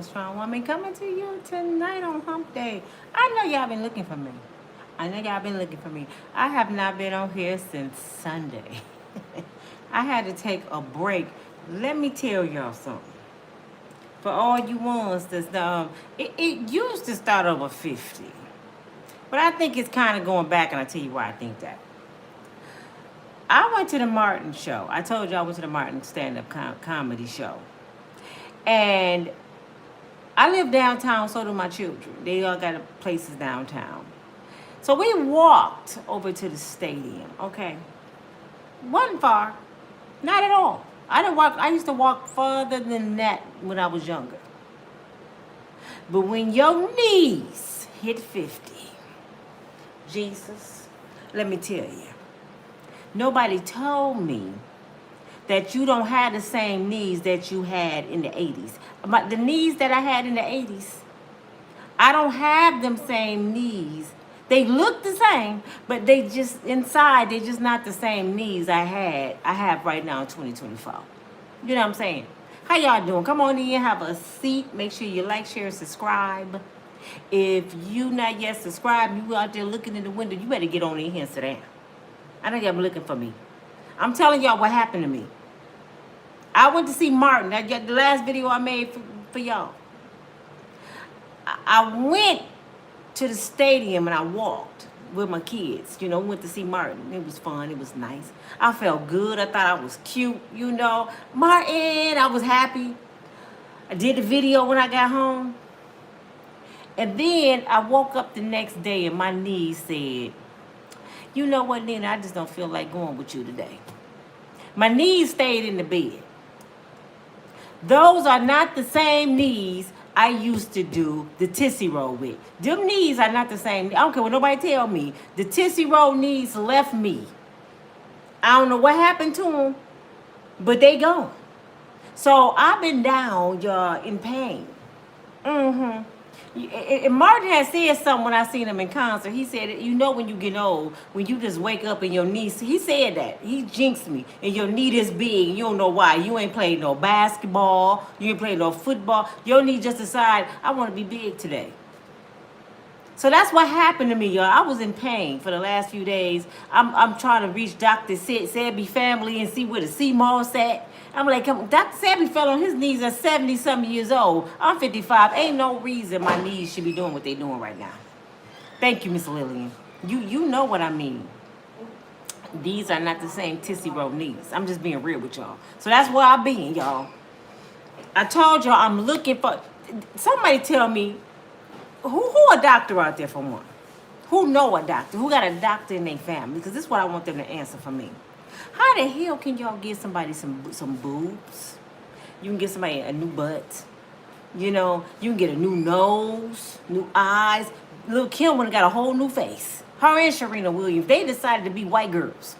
Strong Woman coming to you tonight on Hump Day. I know y'all been looking for me. I know y'all been looking for me. I have not been on here since Sunday. I had to take a break. Let me tell y'all something. For all you ones that's it used to start over 50. But I think it's kind of going back, and I'll tell you why I think that. I went to the Martin show. I told you I went to the Martin stand-up comedy show. And I live downtown, so do my children. They all got places downtown. So we walked over to the stadium, okay? Wasn't far, not at all. I didn't walk, I used to walk further than that when I was younger. But when your knees hit 50, Jesus, let me tell you, nobody told me that you don't have the same knees that you had in the 80s. The knees that I had in the 80s, I don't have them same knees. They look the same, but they just, inside, they're just not the same knees I have right now in 2024. You know what I'm saying? How y'all doing? Come on in, have a seat. Make sure you like, share, subscribe. If you not yet subscribed, you out there looking in the window, you better get on in here and sit down. I know y'all been looking for me. I'm telling y'all what happened to me. I went to see Martin. The last video I made for y'all. I went to the stadium and I walked with my kids. You know, went to see Martin. It was fun. It was nice. I felt good. I thought I was cute. You know, Martin, I was happy. I did the video when I got home. And then I woke up the next day and my knees said, you know what, Nina, I just don't feel like going with you today. My knees stayed in the bed. Those are not the same knees I used to do the Tootsie Roll with. Them knees are not the same. I don't care what nobody tell me. The Tootsie Roll knees left me. I don't know what happened to them, but they gone. So I've been down, y'all, in pain. And Martin had said something when I seen him in concert. He said, you know when you get old, when you just wake up and your knees, he said that. He jinxed me. And your knee is big and you don't know why. You ain't played no basketball. You ain't played no football. Your knee just decide, I want to be big today. So that's what happened to me, y'all. I was in pain for the last few days. I'm trying to reach Dr. Sebby family and see where the CMOS at. I'm like, Dr. Sebby fell on his knees at 70-something years old. I'm 55. Ain't no reason my knees should be doing what they doing right now. Thank you, Miss Lillian. You know what I mean. These are not the same Tootsie Roll knees. I'm just being real with y'all. So that's where I been, y'all. I told y'all I'm looking for... Somebody tell me, who a doctor out there for one? Who know a doctor? Who got a doctor in their family? Because this is what I want them to answer for me. How the hell can y'all get somebody some boobs? You can get somebody a new butt. You know, you can get a new nose, new eyes. Lil' Kim would have got a whole new face. Her and Serena Williams, they decided to be white girls.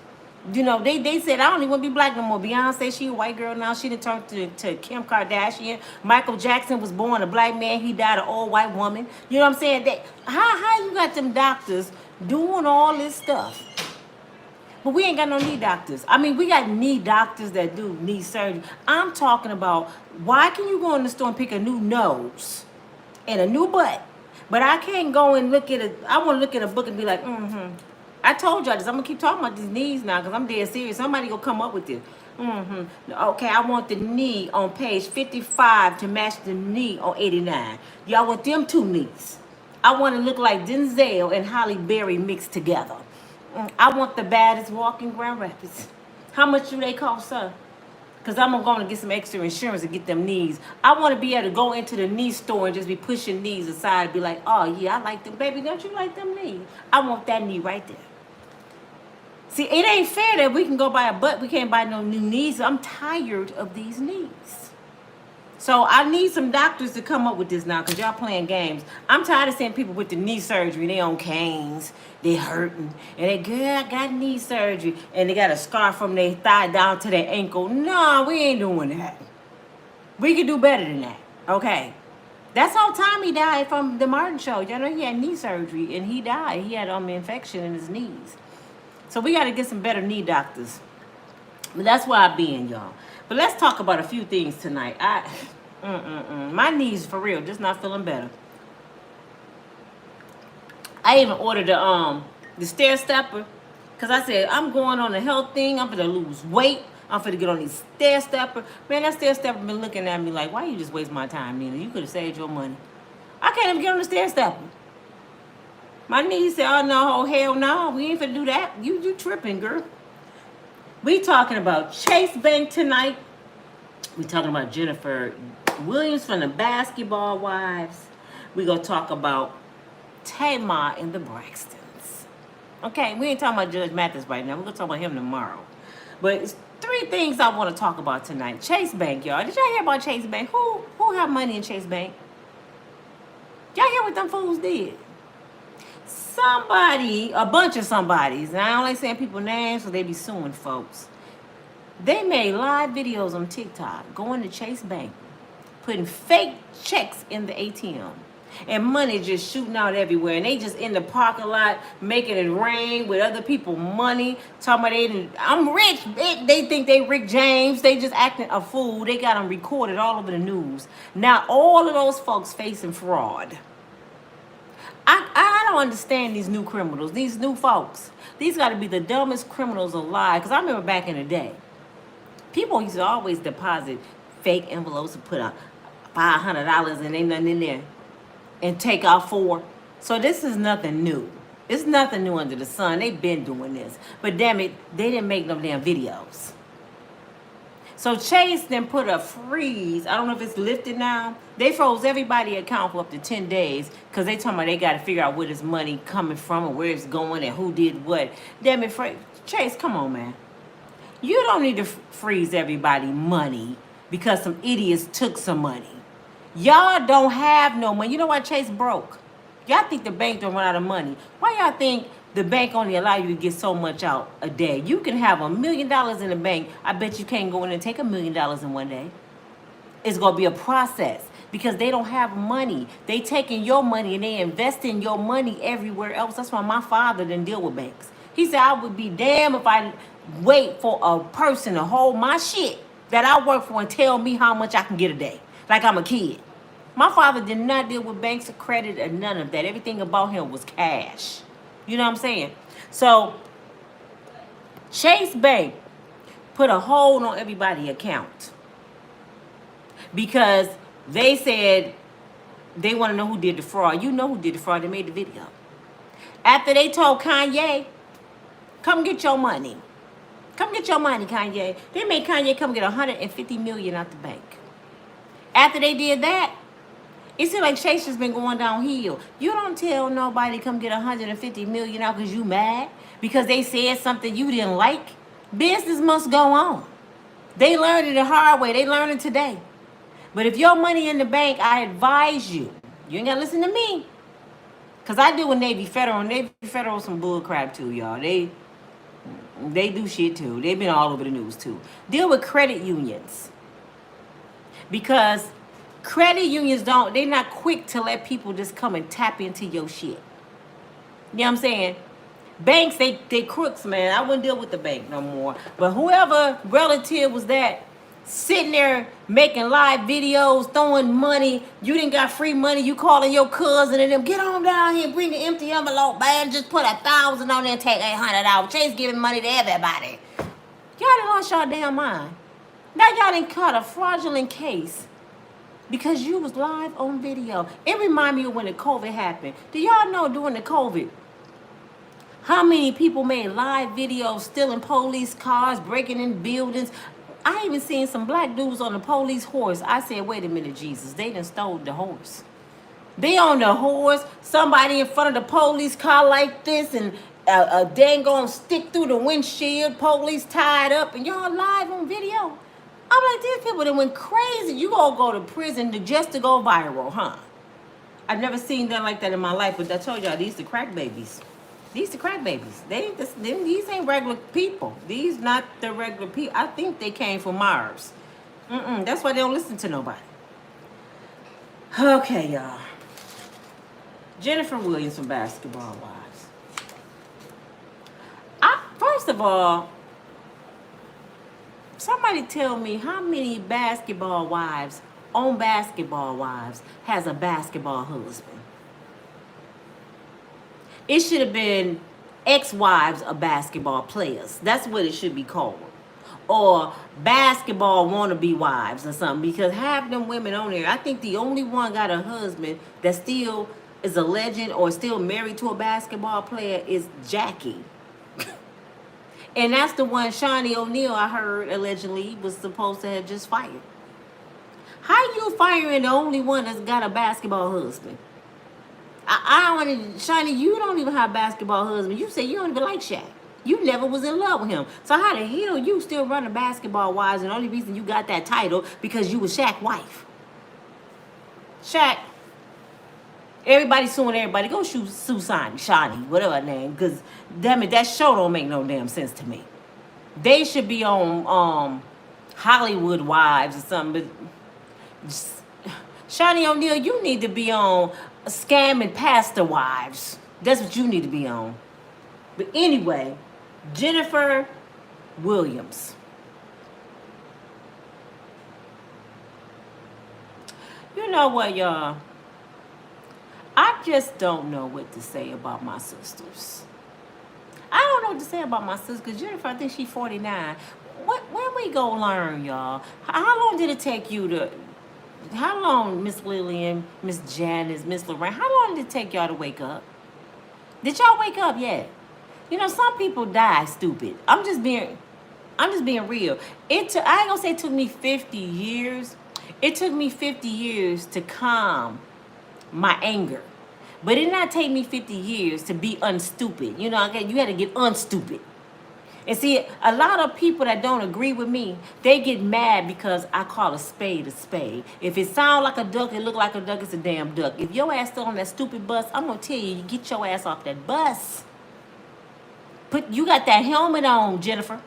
You know, they said, I don't even want to be black no more. Beyonce, she a white girl now. She done turned to Kim Kardashian. Michael Jackson was born a black man. He died an old white woman. You know what I'm saying? How you got them doctors doing all this stuff? But we ain't got no knee doctors. I mean, we got knee doctors that do knee surgery. I'm talking about, why can you go in the store and pick a new nose and a new butt? But I can't go and look at I want to look at a book and be like, I told y'all this. I'm going to keep talking about these knees now because I'm dead serious. Somebody going to come up with this. Okay, I want the knee on page 55 to match the knee on 89. Y'all want them two knees. I want to look like Denzel and Halle Berry mixed together. I want the baddest walk in Grand Rapids. How much do they cost, sir? Because I'm going to get some extra insurance to get them knees. I want to be able to go into the knee store and just be pushing knees aside and be like, oh, yeah, I like them. Baby, don't you like them knees? I want that knee right there. See, it ain't fair that we can go buy a butt. We can't buy no new knees. I'm tired of these knees. So I need some doctors to come up with this now because y'all playing games. I'm tired of seeing people with the knee surgery. They on canes. They hurting. And they, girl, I got knee surgery. And they got a scar from their thigh down to their ankle. No, we ain't doing that. We can do better than that. Okay. That's how Tommy died from the Martin show. Y'all know he had knee surgery and he died. He had infection in his knees. So we got to get some better knee doctors. But that's where I been, y'all. But let's talk about a few things tonight. My knees, for real, just not feeling better. I even ordered the stair stepper because I said I'm going on a health thing. I'm gonna lose weight. I'm gonna get on these stair stepper. Man, that stair stepper been looking at me like, why you just waste my time, Nina? You could have saved your money. I can't even get on the stair stepper. My knees said, oh no, oh hell no, we ain't finna do that. You tripping, girl. We talking about Chase Bank tonight. We talking about Jennifer Williams from the Basketball Wives. We gonna talk about Tamar and the Braxtons. Okay, we ain't talking about Judge Mathis right now. We're gonna talk about him tomorrow. But it's 3 things I want to talk about tonight. Chase Bank, y'all. Did y'all hear about Chase Bank? Who have money in Chase Bank? Y'all hear what them fools did? Somebody, a bunch of somebodies, and I don't like saying people names so they be suing folks. They made live videos on TikTok going to Chase Bank, putting fake checks in the ATM, and money just shooting out everywhere. And they just in the parking lot making it rain with other people's money, talking about I'm rich. They think they Rick James. They just acting a fool. They got them recorded all over the news. Now all of those folks facing fraud. I don't understand these new criminals, these new folks. These got to be the dumbest criminals alive. Because I remember back in the day, people used to always deposit fake envelopes and put up $500 and ain't nothing in there and take out 4. So this is nothing new. It's nothing new under the sun. They've been doing this. But damn it, they didn't make no damn videos. So Chase then put a freeze. I don't know if it's lifted now. They froze everybody's account for up to 10 days because they talking about they got to figure out where this money coming from and where it's going and who did what. Damn it, Chase, come on, man. You don't need to freeze everybody money because some idiots took some money. Y'all don't have no money. You know why Chase broke? Y'all think the bank don't run out of money. Why y'all think the bank only allow you to get so much out a day? You can have $1 million in the bank. I bet you can't go in and take $1 million in one day. It's going to be a process because they don't have money. They taking your money and they investing your money everywhere else. That's why my father didn't deal with banks. He said, I would be damned if I wait for a person to hold my shit that I work for and tell me how much I can get a day. Like I'm a kid. My father did not deal with banks or credit or none of that. Everything about him was cash. You know what I'm saying? So Chase Bank put a hold on everybody's account because they said they want to know who did the fraud. You know who did the fraud. They made the video. After they told Kanye, come get your money. Come get your money, Kanye. They made Kanye come get $150 million out the bank. After they did that, it seems like Chase has been going downhill. You don't tell nobody come get $150 million out because you mad, because they said something you didn't like. Business must go on. They learned it the hard way. They learned it today. But if your money in the bank, I advise you ain't got to listen to me. Because I deal with Navy Federal. Navy Federal some bull crap too, y'all. They do shit too. They've been all over the news too. Deal with credit unions. Because credit unions they're not quick to let people just come and tap into your shit. You know what I'm saying? Banks, they crooks, man. I wouldn't deal with the bank no more. But whoever relative was that sitting there making live videos, throwing money, you didn't got free money, you calling your cousin and them, get on down here, bring the empty envelope, man, just put 1,000 on there and take $800. Chase giving money to everybody. Y'all done lost y'all damn mind. Now y'all done caught a fraudulent case because you was live on video. It remind me of when the COVID happened. Do y'all know during the COVID, how many people made live videos stealing police cars, breaking in buildings? I even seen some black dudes on the police horse. I said, wait a minute, Jesus. They done stole the horse. They on the horse, somebody in front of the police car like this, and a dang gonna stick through the windshield, police tied up, and y'all live on video. I'm like, these people that went crazy. You gonna go to prison just to go viral, huh? I've never seen nothing like that in my life, but I told y'all, these the crack babies. These the crack babies. These ain't regular people. These not the regular people. I think they came from Mars. That's why they don't listen to nobody. Okay, y'all. Jennifer Williams from Basketball Wives. First of all, somebody tell me how many basketball wives on basketball wives has a basketball husband. It should have been ex-wives of basketball players. That's what it should be called. Or basketball wannabe wives or something. Because half them women on there, I think the only one got a husband that still is a legend or still married to a basketball player is Jackie. And that's the one Shawnee O'Neal, I heard, allegedly was supposed to have just fired. How you firing the only one that's got a basketball husband? I don't want to, Shawnee, you don't even have a basketball husband. You say you don't even like Shaq. You never was in love with him. So how the hell you still running basketball wives, and the only reason you got that title because you was Shaq's wife? Shaq, everybody suing everybody. Go sue Shawnee, whatever her name, because damn it, that show don't make no damn sense to me. They should be on Hollywood Wives or something, but Shawnee O'Neal, you need to be on Scamming Pastor Wives. That's what you need to be on. But anyway, Jennifer Williams. You know what, y'all? I just don't know what to say about my sisters. I don't know what to say about my sister, because Jennifer, I think she's 49. When we go learn, y'all? How long did it take you to... How long, Miss Lillian, Miss Janice, Miss Lorraine, how long did it take y'all to wake up? Did y'all wake up yet? You know, some people die stupid. I'm just being real. I ain't gonna say it took me 50 years. It took me 50 years to calm my anger. But it did not take me 50 years to be unstupid. You know, you had to get unstupid. And see, a lot of people that don't agree with me, they get mad because I call a spade a spade. If it sound like a duck, it look like a duck, it's a damn duck. If your ass still on that stupid bus, I'm going to tell you, you get your ass off that bus. You got that helmet on, Jennifer.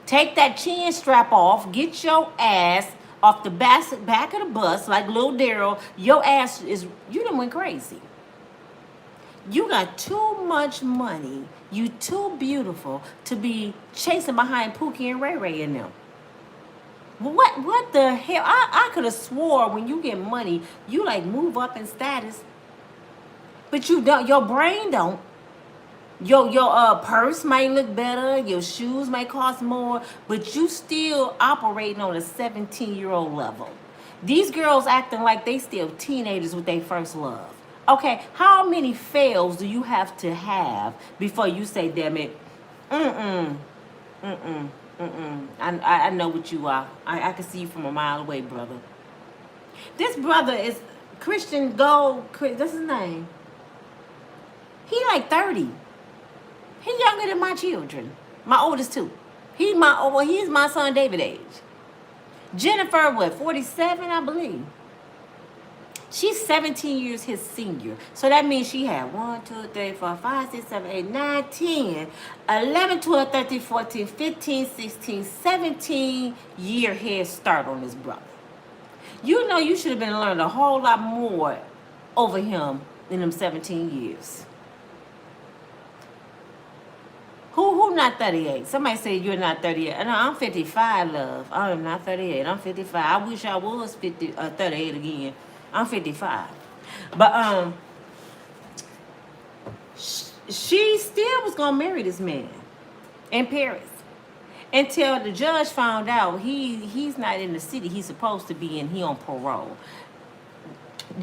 Take that chin strap off. Get your ass off the back of the bus like Lil Daryl. Your ass you done went crazy. You got too much money. You too beautiful to be chasing behind Pookie and Ray Ray and them. What the hell? I could have swore when you get money, you like move up in status. But you don't. Your brain don't. Your purse might look better. Your shoes might cost more. But you still operating on a 17-year-old level. These girls acting like they still teenagers with their first love. Okay, how many fails do you have to have before you say, damn it, I know what you are. I can see you from a mile away, brother. This brother is Christian Gold. That's his name. He like 30. He younger than my children. My oldest two. He's my son David age. Jennifer, 47, I believe. She's 17 years his senior. So that means she had 1, 2, 3, 4, 5, 6, 7, 8, 9, 10, 11, 12, 13, 14, 15, 16, 17 year head start on this brother. You know you should have been learning a whole lot more over him in them 17 years. Who not 38? Somebody say you're not 38. No, I'm 55, love. I am not 38. I'm 55. I wish I was 38 again. I'm 55. But she still was gonna marry this man in Paris until the judge found out he's not in the city he's supposed to be in. He on parole.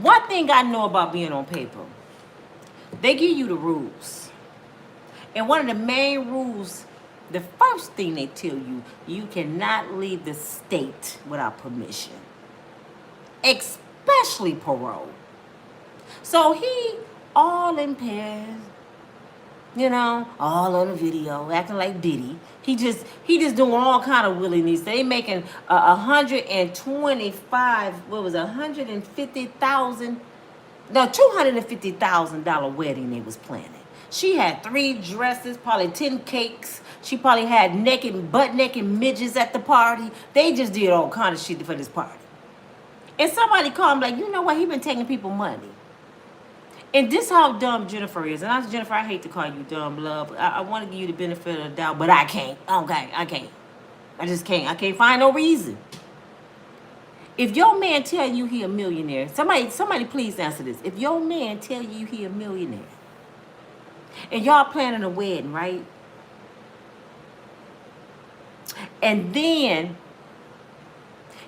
One thing I know about being on paper, they give you the rules. And one of the main rules, the first thing they tell you, you cannot leave the state without permission. Especially parole. So he all in Paris, you know, all on the video, acting like Diddy. He just doing all kind of willingness. They making $250,000 wedding they was planning. She had 3 dresses, probably 10 cakes. She probably had butt naked midgets at the party. They just did all kind of shit for this party. And somebody called him like, you know what? He been taking people money. And this how dumb Jennifer is. And I was, Jennifer, I hate to call you dumb, love. I want to give you the benefit of the doubt, but I can't. Okay, I can't. I just can't. I can't find no reason. If your man tell you he a millionaire, somebody please answer this. If your man tell you he a millionaire, and y'all planning a wedding, right? And then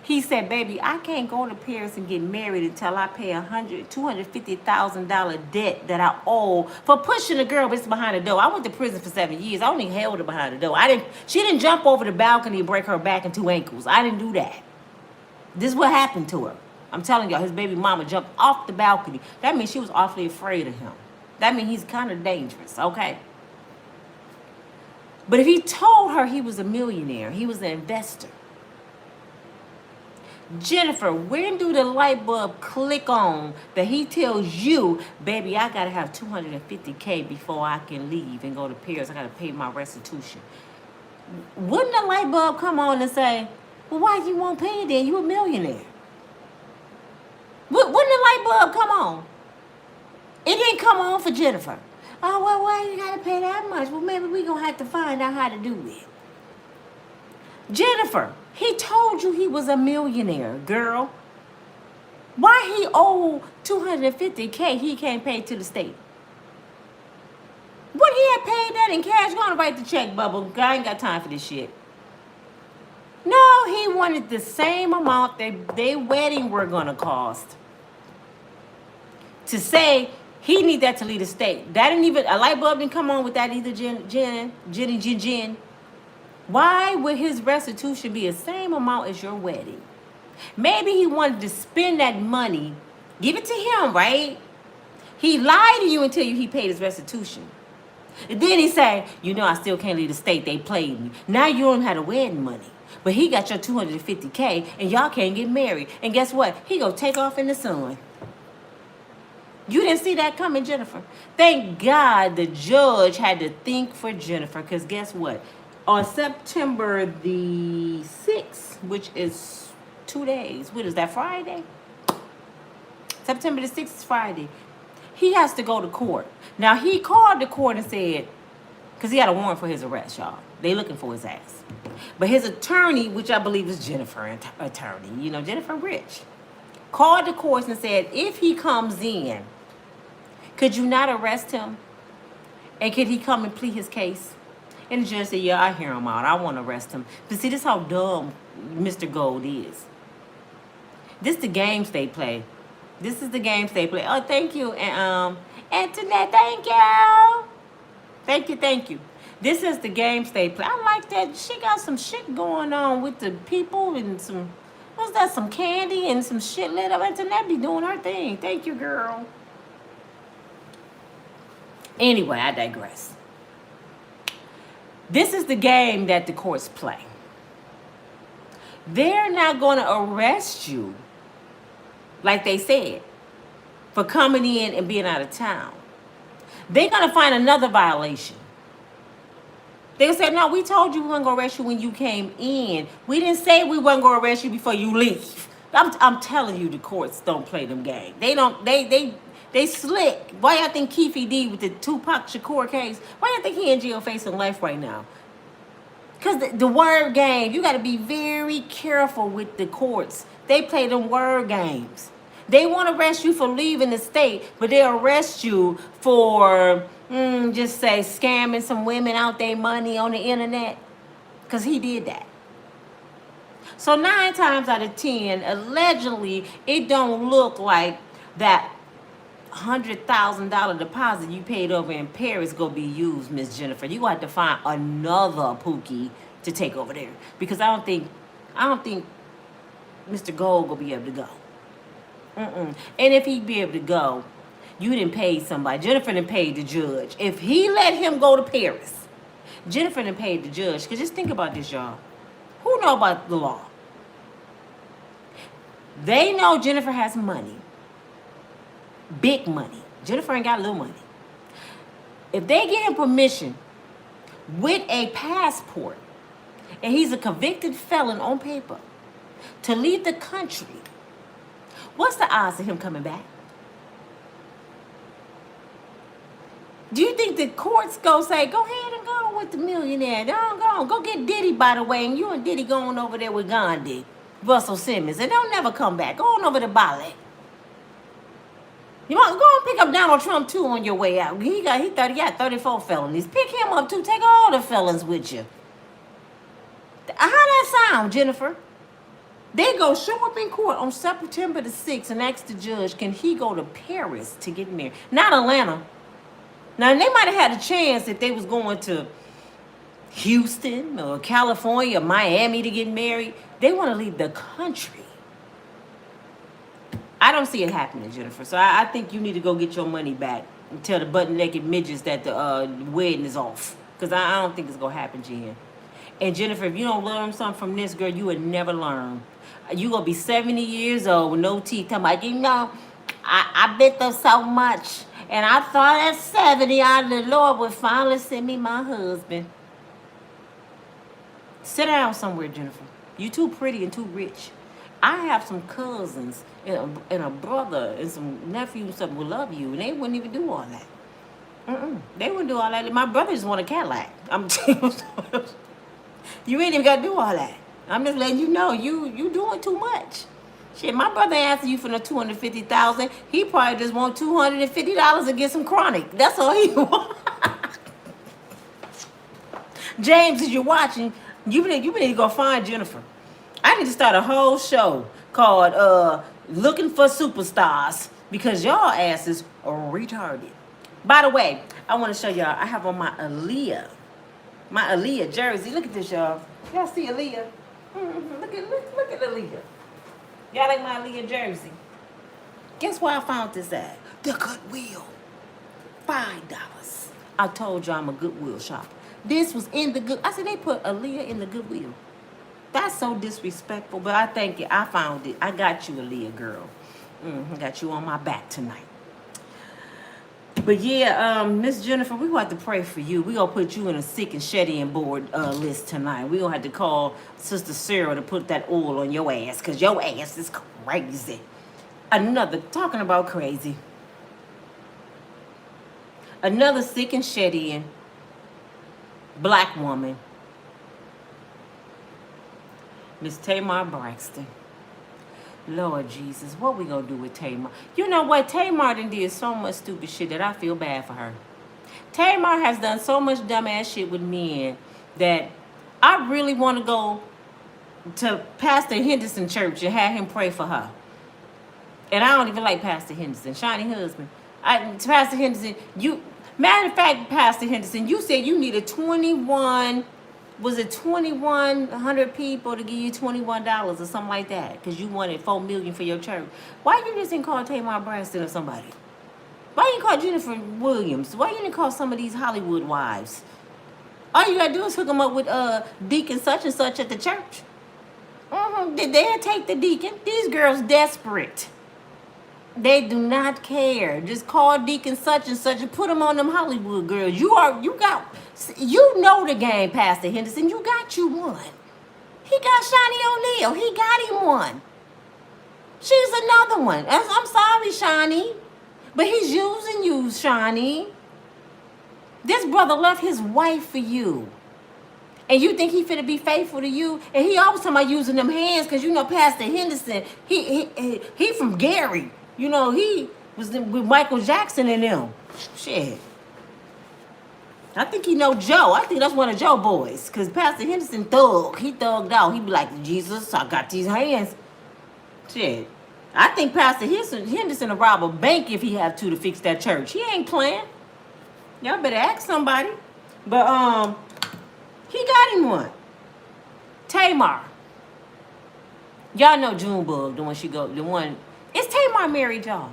he said, baby, I can't go to Paris and get married until I pay $250,000 debt that I owe for pushing a girl that's behind the door. I went to prison for 7 years. I only held her behind the door. She didn't jump over the balcony and break her back and 2 ankles. I didn't do that. This is what happened to her. I'm telling y'all, his baby mama jumped off the balcony. That means she was awfully afraid of him. That means he's kind of dangerous, okay? But if he told her he was a millionaire, he was an investor. Jennifer, when do the light bulb click on that he tells you, baby, I got to have $250K before I can leave and go to Paris. I got to pay my restitution. Wouldn't the light bulb come on and say, well, why you won't pay it then? You a millionaire. Wouldn't the light bulb come on? It didn't come on for Jennifer. Oh, well, why you got to pay that much? Well, maybe we're going to have to find out how to do it. Jennifer, he told you he was a millionaire, girl. Why he owe $250K he can't pay to the state? What he had paid that in cash? Go on and write the check, Bubble. I ain't got time for this shit. No, he wanted the same amount that their wedding were going to cost. To say he need that to leave the state. That didn't even, a light bulb didn't come on with that either, Jen. Why would his restitution be the same amount as your wedding? Maybe he wanted to spend that money, give it to him, right? He lied to you and tell you he paid his restitution. And then he said, you know, I still can't leave the state. They played me. Now you don't have the wedding money. But he got your $250K and y'all can't get married. And guess what? He gonna take off in the sun. You didn't see that coming, Jennifer. Thank God the judge had to think for Jennifer, because guess what? On September the 6th, which is 2 days, what is that, Friday? September the 6th is Friday. He has to go to court. Now, he called the court and said, because he had a warrant for his arrest, y'all. They looking for his ass. But his attorney, which I believe is Jennifer attorney, you know, Jennifer Rich, called the courts and said, if he comes in, could you not arrest him? And could he come and plead his case? And the judge said, yeah, I hear him out. I want to arrest him. But see, this is how dumb Mr. Gold is. This is the games they play. This is the games they play. Oh, thank you. And Antoinette, thank you. Thank you. This is the games they play. I like that. She got some shit going on with the people and some, what's that, some candy and some shit lit up. Antoinette be doing her thing. Thank you, girl. Anyway, I digress. This is the game that the courts play. They're not going to arrest you, like they said, for coming in and being out of town. They're going to find another violation. They'll say, no, we told you we weren't going to arrest you when you came in. We didn't say we weren't going to arrest you before you leave. I'm telling you, the courts don't play them games. They slick. Why y'all think Keefe D with the Tupac Shakur case? Why y'all think he in jail facing life right now? Because the word game, you got to be very careful with the courts. They play them word games. They want to arrest you for leaving the state, but they arrest you for, just say, scamming some women out their money on the internet. Because he did that. So 9 times out of 10, allegedly, it don't look like that $100,000 deposit you paid over in Paris gonna be used, Miss Jennifer. You got to find another Pookie to take over there, because I don't think Mr. Gold will be able to go. And if he'd be able to go, you didn't pay somebody. Jennifer didn't pay the judge. If he let him go to Paris, Jennifer didn't pay the judge. Because just think about this, y'all. Who know about the law? They know Jennifer has money. Big money. Jennifer ain't got little money. If they give him permission with a passport, and he's a convicted felon on paper, to leave the country, what's the odds of him coming back? Do you think the courts go say, go ahead and go with the millionaire? Go get Diddy, by the way, and you and Diddy going over there with Gandhi. Russell Simmons, and they'll never come back. Go on over to Bali. You want to go and pick up Donald Trump too on your way out. He thought he got 34 felonies. Pick him up too. Take all the felons with you. How that sound, Jennifer? They go show up in court on September the 6th and ask the judge, can he go to Paris to get married? Not Atlanta. Now, they might have had a chance if they was going to Houston or California or Miami to get married. They want to leave the country. I don't see it happening, Jennifer. So I think you need to go get your money back and tell the butt-naked midgets that the wedding is off. Because I don't think it's going to happen, Jen. And Jennifer, if you don't learn something from this, girl, you would never learn. You going to be 70 years old with no teeth. Talking about, you know, I bit them so much. And I thought at 70, the Lord would finally send me my husband. Sit down somewhere, Jennifer. You too pretty and too rich. I have some cousins and a brother and some nephews and stuff will love you, and they wouldn't even do all that. They wouldn't do all that. My brother just want a Cadillac. You ain't even got to do all that. I'm just letting you know, you doing too much. Shit, my brother asking you for the $250,000. He probably just want $250 to get some chronic. That's all he want. James, if you're watching, you need to go find Jennifer. I need to start a whole show called Looking for Superstars because y'all asses are retarded. By the way, I want to show y'all. I have on my Aaliyah jersey. Look at this, y'all. Y'all see Aaliyah? Look at Aaliyah. Y'all like my Aaliyah jersey? Guess where I found this at? The Goodwill. $5. I told you I'm a Goodwill shopper. This was in the good. I said they put Aaliyah in the Goodwill. That's so disrespectful, but I thank you. I found it. I got you, Aaliyah, girl. I got you on my back tonight. But yeah, Miss Jennifer, we're going to have to pray for you. We're going to put you in a sick and shed-in board list tonight. We're going to have to call Sister Sarah to put that oil on your ass because your ass is crazy. Talking about crazy. Another sick and shed-in black woman, Miss Tamar Braxton. Lord Jesus, what we gonna do with Tamar? You know what? Tamar done did so much stupid shit that I feel bad for her. Tamar has done so much dumbass shit with men that I really want to go to Pastor Henderson church and have him pray for her. And I don't even like Pastor Henderson, shiny husband. Pastor Henderson, matter of fact, Pastor Henderson, you said you needed 21. Was it 2,100 people to give you $21 or something like that? Because you wanted $4 million for your church. Why you just didn't call Tamar Braxton or somebody? Why you didn't call Jennifer Williams? Why you didn't call some of these Hollywood wives? All you gotta do is hook them up with deacon such and such at the church. Did they take the deacon? These girls desperate. They do not care. Just call deacon such and such and put them on them Hollywood girls. You know the game, Pastor Henderson. You got you one. He got Shani O'Neal. He got him one. She's another one. I'm sorry, Shani. But he's using you, Shani. This brother left his wife for you. And you think he finna be faithful to you? And he always talking about using them hands because you know Pastor Henderson, he from Gary. You know, he was with Michael Jackson and them. Shit. I think he know Joe. I think that's one of Joe boys. Because Pastor Henderson thug. He thugged out. He be like, Jesus, I got these hands. Shit. I think Pastor Henderson will rob a bank if he have to fix that church. He ain't playing. Y'all better ask somebody. But, he got him one. Tamar. Y'all know Junebug, the one. Is Tamar married, y'all?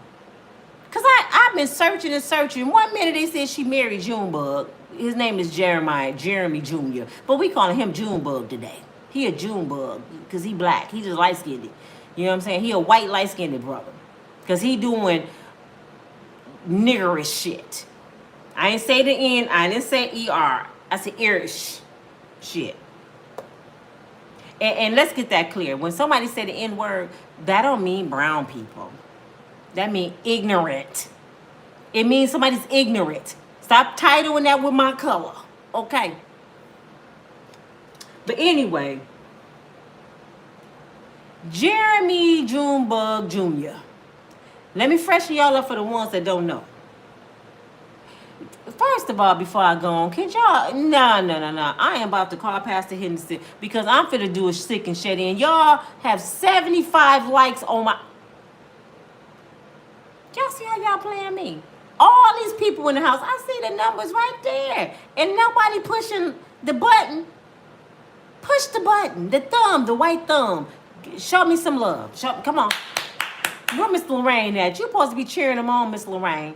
Because I've been searching and searching. One minute they said she married Junebug. His name is Jeremy Jr. But we calling him Junebug today. He a Junebug because he black. He just light-skinned. You know what I'm saying? He a white light-skinned brother. Because he doing niggerish shit. I ain't say the N. I didn't say ER. I said irish shit. And let's get that clear. When somebody say the N-word, that don't mean brown people. That mean ignorant. It means somebody's ignorant. Stop titling that with my color. Okay. But anyway, Jeremy Junebug Jr. Let me freshen y'all up for the ones that don't know. First of all, before I go on, can y'all, no. I am about to call Pastor Henderson because I'm finna do a sick and shed in. Y'all have 75 likes on my, y'all see how y'all playing me? All these people in the house, I see the numbers right there. And nobody pushing the button. Push the button, the thumb, the white thumb. Show me some love. Come on. Where Miss Lorraine at? You supposed to be cheering them on, Miss Lorraine.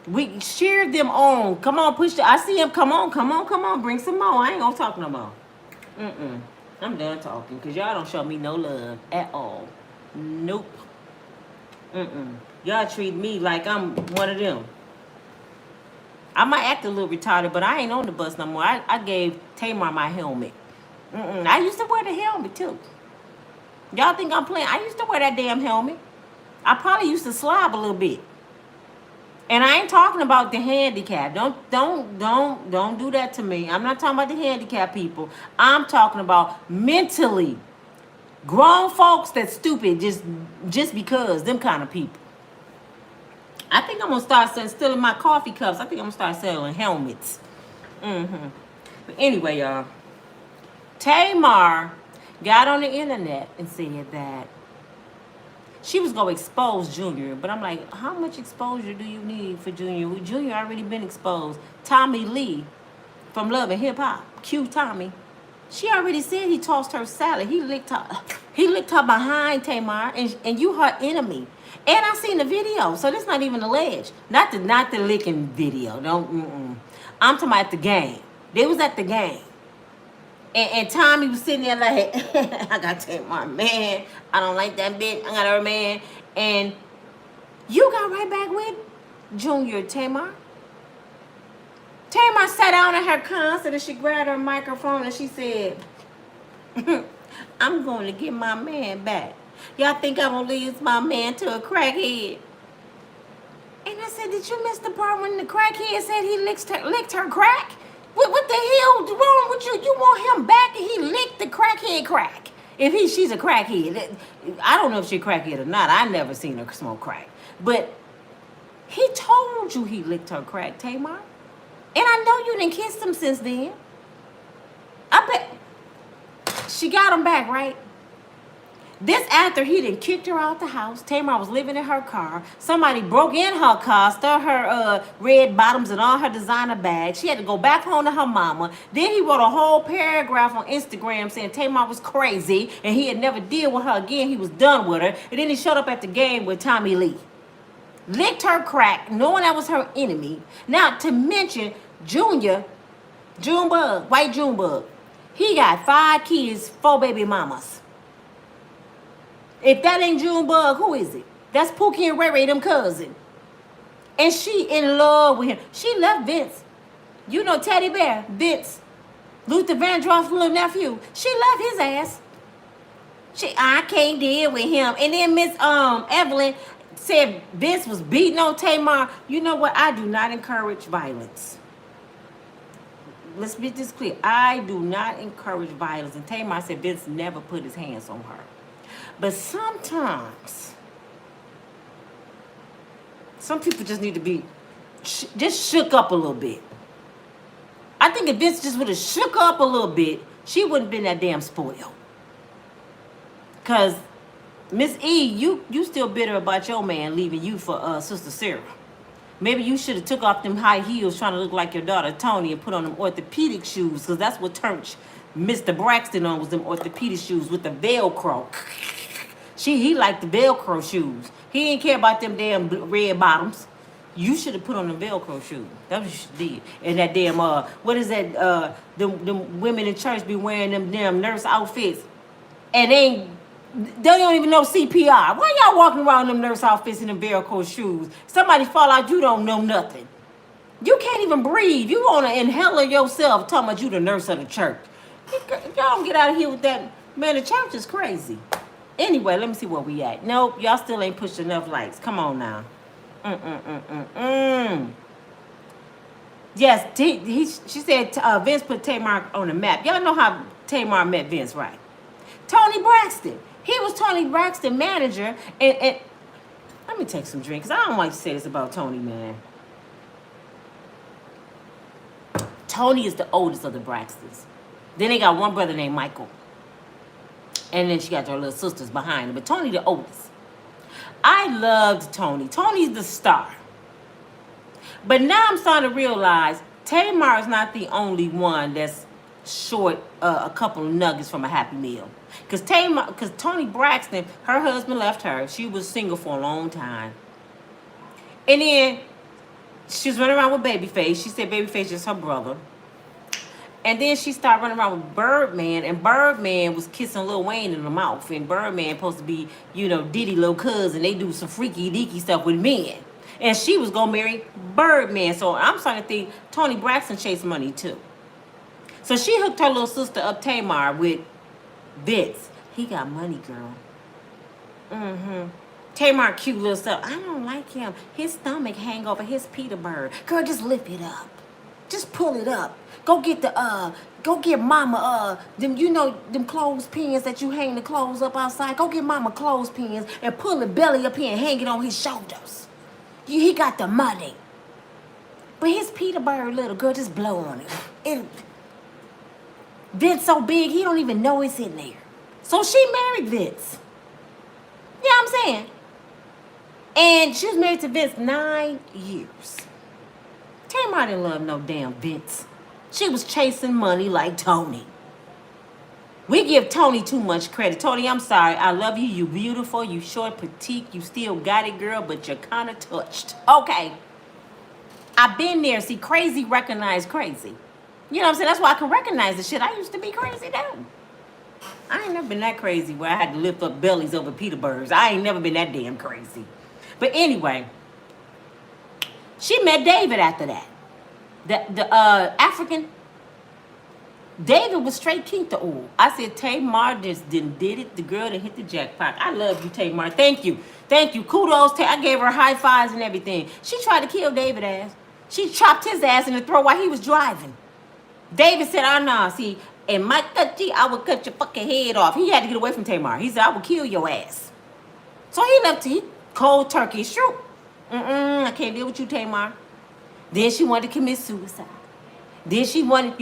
We cheered them on. Come on, push the. I see him. Come on. Bring some more. I ain't gonna talk no more. I'm done talking because y'all don't show me no love at all. Nope. Y'all treat me like I'm one of them. I might act a little retarded, but I ain't on the bus no more. I gave Tamar my helmet. I used to wear the helmet too. Y'all think I'm playing? I used to wear that damn helmet. I probably used to slob a little bit. And I ain't talking about the handicap. Don't do that to me. I'm not talking about the handicap people. I'm talking about mentally. Grown folks that's stupid just because, them kind of people. I think I'm going to start stealing my coffee cups. I think I'm going to start selling helmets. But anyway, y'all. Tamar got on the internet and said that she was going to expose Junior. But I'm like, how much exposure do you need for Junior? Junior already been exposed. Tommy Lee from Love and Hip Hop. Q Tommy. She already said he tossed her salad. He licked her behind, Tamar. And you her enemy. And I seen the video. So that's not even alleged. Not the licking video. I'm talking about the game. They was at the game. And Tommy was sitting there like, I got to take my man. I don't like that bitch. I got her man. And you got right back with Junior, Tamar. Tamar sat down at her concert and she grabbed her microphone and she said, I'm going to get my man back. Y'all think I'm going to lose my man to a crackhead? And I said, did you miss the part when the crackhead said he licked her crack? What the hell wrong with you? You want him back and he licked the crackhead crack. If she's a crackhead. I don't know if she's a crackhead or not. I never seen her smoke crack. But he told you he licked her crack, Tamar. And I know you didn't kiss him since then. I bet she got him back, right? This after he done kicked her out the house. Tamar was living in her car. Somebody broke in her car, stole her red bottoms and all her designer bags. She had to go back home to her mama. Then he wrote a whole paragraph on Instagram saying Tamar was crazy and he had never deal with her again. He was done with her. And then he showed up at the game with Tommy Lee. Licked her crack, knowing that was her enemy. Now, to mention Junior, Junebug, white Junebug. He got 5 kids, 4 baby mamas. If that ain't Junebug, who is it? That's Pookie and Ray Ray, them cousin. And she in love with him. She left Vince. You know Teddy Bear, Vince, Luther Vandross's little nephew. She left his ass. I can't deal with him. And then Miss Evelyn said Vince was beating on Tamar. You know what? I do not encourage violence. Let's make this clear. I do not encourage violence. And Tamar said Vince never put his hands on her. But sometimes, some people just need to be just shook up a little bit. I think if Vince just would have shook up a little bit, she wouldn't have been that damn spoiled. Because Miss E, you still bitter about your man leaving you for Sister Sarah. Maybe you should have took off them high heels trying to look like your daughter Tony and put on them orthopedic shoes, because that's what turned Mr. Braxton on, was them orthopedic shoes with the Velcro. He liked the Velcro shoes. He didn't care about them damn red bottoms. You should have put on the Velcro shoes. That's what you did. And that damn, what is that, them women in church be wearing them damn nurse outfits. And they don't even know CPR. Why y'all walking around in them nurse outfits and them Velcro shoes? Somebody fall out, you don't know nothing. You can't even breathe. You want to inhale yourself talking about you the nurse of the church. Y'all don't get out of here with that. Man, the church is crazy. Anyway, let me see where we at. Nope, y'all still ain't pushed enough likes. Come on now. Yes, she said Vince put Tamar on the map. Y'all know how Tamar met Vince, right? Tony Braxton. He was Tony Braxton manager, and let me take some drink, because I don't like to say this about Tony, man. Tony is the oldest of the Braxtons. Then they got one brother named Michael. And then she got their little sisters behind her. But Tony the oldest. I loved Tony. Tony's the star. But now I'm starting to realize Tamar is not the only one that's short a couple of nuggets from a Happy Meal. Because Tony Braxton, her husband left her. She was single for a long time. And then she was running around with Babyface. She said Babyface is her brother. And then she started running around with Birdman, and Birdman was kissing Lil Wayne in the mouth. And Birdman supposed to be, Diddy little cousin. They do some freaky deaky stuff with men. And she was gonna marry Birdman. So I'm starting to think Tony Braxton chased money too. So she hooked her little sister up, Tamar, with Vince. He got money, girl. Tamar, cute little stuff. I don't like him. His stomach hang over his Peter Bird. Girl, just lift it up. Just pull it up. Go get mama, them clothespins that you hang the clothes up outside. Go get mama clothespins and pull the belly up here and hang it on his shoulders. He got the money. But his Peter Bird little, girl, just blow on it. Vince so big, he don't even know it's in there. So she married Vince. You know what I'm saying? And she was married to Vince 9 years. Tamar didn't love no damn Vince. She was chasing money like Tony. We give Tony too much credit. Tony, I'm sorry. I love you. You beautiful. You short, petite. You still got it, girl, but you're kind of touched. Okay. I've been there. See, crazy recognize crazy. You know what I'm saying? That's why I can recognize the shit. I used to be crazy, too. I ain't never been that crazy where I had to lift up bellies over Peter Birds. I ain't never been that damn crazy. But anyway, she met David after that. The African. David was straight king to oil. I said, Tamar just did it. The girl that hit the jackpot. I love you, Tamar. Thank you. Thank you. Kudos. I gave her high fives and everything. She tried to kill David's ass. She chopped his ass in the throat while he was driving. David said, oh, no, see, in my country, I would cut your fucking head off. He had to get away from Tamar. He said, I will kill your ass. So he left. He cold turkey. Shoot. I can't deal with you, Tamar. Then she wanted to commit suicide. Then she wanted,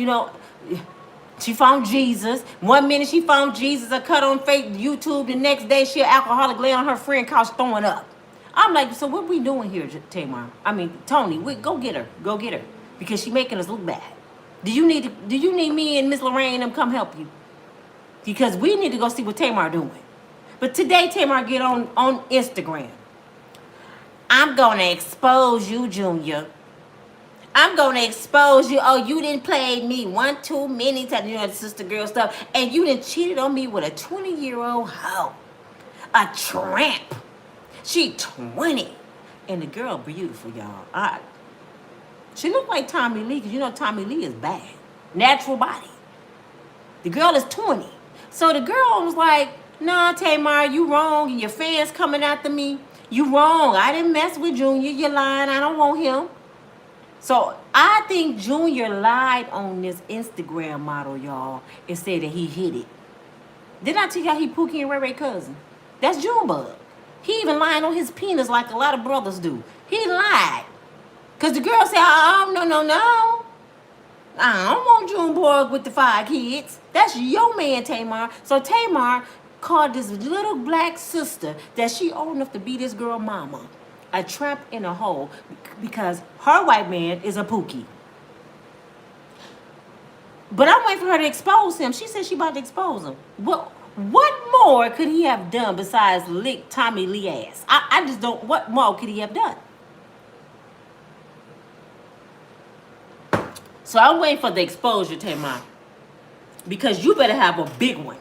she found Jesus. 1 minute she found Jesus, a cut on fake YouTube. The next day she an alcoholic laying on her friend couch throwing up. I'm like, so what we doing here, Tamar? I mean, Tony, go get her. Go get her. Because she making us look bad. Do you need me and Miss Lorraine and them come help you? Because we need to go see what Tamar doing. But today Tamar get on Instagram. I'm going to expose you, Junior. I'm going to expose you. Oh, you didn't play me one too many times. The sister girl stuff. And you done cheated on me with a 20-year-old hoe. A tramp. She 20. And the girl beautiful, y'all. She looked like Tommy Lee, because Tommy Lee is bad. Natural body. The girl is 20. So the girl was like, nah, Tamar, you wrong. And your fans coming after me. You wrong. I didn't mess with Junior. You're lying. I don't want him. So I think Junior lied on this Instagram model, y'all, and said that he hit it. Didn't I tell you how he Pookie and Ray Ray cousin? That's Junebug. He even lied on his penis like a lot of brothers do. He lied. Because the girl said, oh, no. I don't want Junebug with the 5 kids. That's your man, Tamar. So Tamar called this little black sister that she old enough to be this girl mama a trap in a hole because her white man is a Pookie. But I'm waiting for her to expose him. She said she about to expose him. What more could he have done besides lick Tommy Lee ass? I just don't. What more could he have done? So I'm waiting for the exposure, Tamar. Because you better have a big one.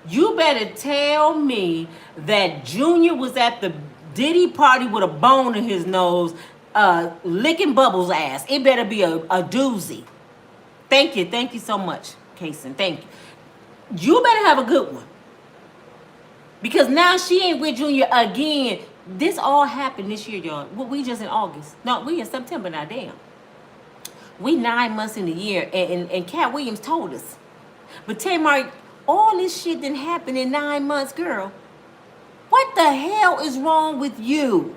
You better tell me that Junior was at the Diddy party with a bone in his nose, licking Bubbles' ass. It better be a doozy. Thank you so much, Kason. Thank you. You better have a good one. Because now she ain't with Junior again. This all happened this year, y'all. We just in August. No, we in September now, damn. We 9 months in the year, and Cat Williams told us. But Tamar, All this shit didn't happen in 9 months, girl. What the hell is wrong with you?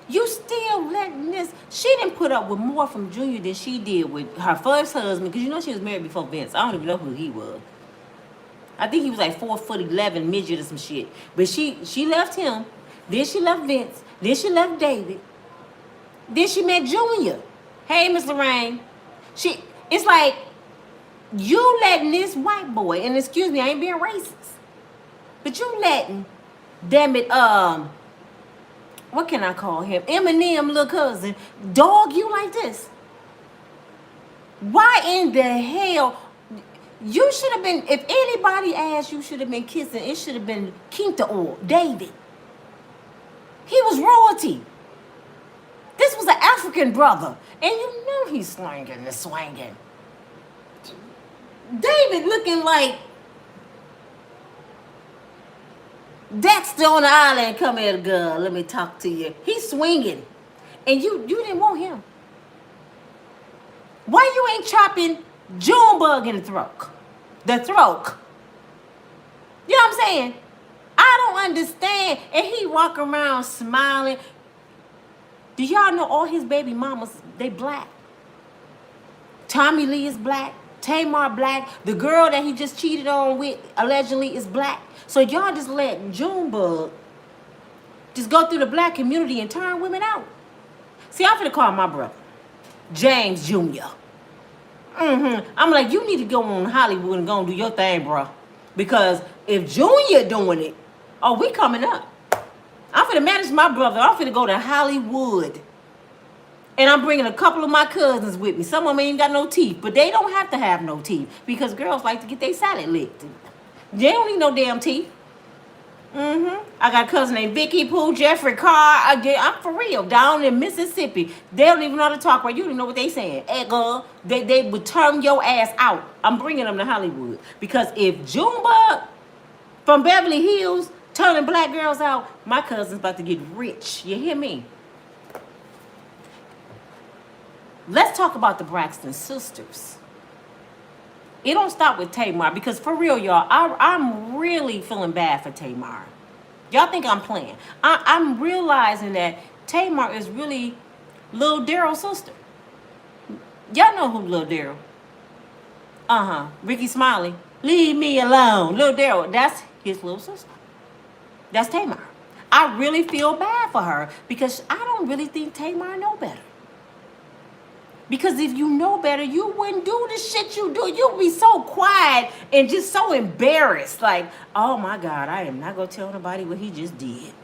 You still letting this? She didn't put up with more from Junior than she did with her first husband, because you know she was married before Vince. I don't even know who he was. I think he was like 4'11" midget or some shit. But she left him. Then she left Vince. Then she left David. Then she met Junior. Hey, Miss Lorraine. It's like you letting this white boy, and excuse me, I ain't being racist, but you letting, damn it, what can I call him? Eminem little cousin, dog you like this. Why in the hell? You should have been, if anybody asked, you should have been kissing. It should have been Quinta or David. He was royalty. This was an African brother. And you know he's slinging and swinging. David looking like Dexter on the island. Come here, girl. Let me talk to you. He's swinging. And you didn't want him. Why you ain't chopping Junebug in the throat? The throat. You know what I'm saying? I don't understand. And he walk around smiling. Do y'all know all his baby mamas, they black? Tommy Lee is black. Tamar black. The girl that he just cheated on with allegedly is black. So y'all just let Junebug just go through the black community and turn women out. See, I'm finna call my brother, James Jr. I'm like, you need to go on Hollywood and go and do your thing, bro. Because if Junior doing it, oh, we coming up. I'm finna manage my brother. I'm finna go to Hollywood. And I'm bringing a couple of my cousins with me. Some of them ain't got no teeth, but they don't have to have no teeth because girls like to get their salad licked. They don't need no damn teeth. I got a cousin named Vicky Pooh, Jeffrey Carr. I'm for real. Down in Mississippi. They don't even know how to talk right. You don't even know what they saying. Hey, girl, they would turn your ass out. I'm bringing them to Hollywood. Because if Junebug from Beverly Hills turning black girls out, my cousin's about to get rich. You hear me? Let's talk about the Braxton sisters. It don't stop with Tamar because for real, y'all, I'm really feeling bad for Tamar. Y'all think I'm playing. I'm realizing that Tamar is really Lil Daryl's sister. Y'all know who Lil Daryl? Ricky Smiley. Leave me alone. Lil Daryl, that's his little sister. That's Tamar. I really feel bad for her because I don't really think Tamar know better. Because if you know better, you wouldn't do the shit you do. You'd be so quiet and just so embarrassed. Like, oh my God, I am not going to tell nobody what he just did.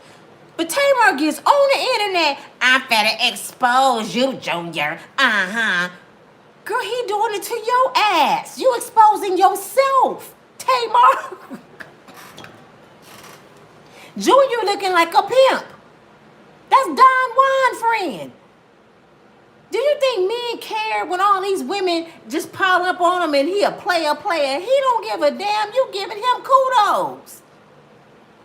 But Tamar gets on the internet. I'm finna expose you, Junior. Girl, he doing it to your ass. You exposing yourself, Tamar. Junior looking like a pimp. That's Don Juan friend. Do you think men care when all these women just pile up on him and he a player? He don't give a damn. You giving him kudos.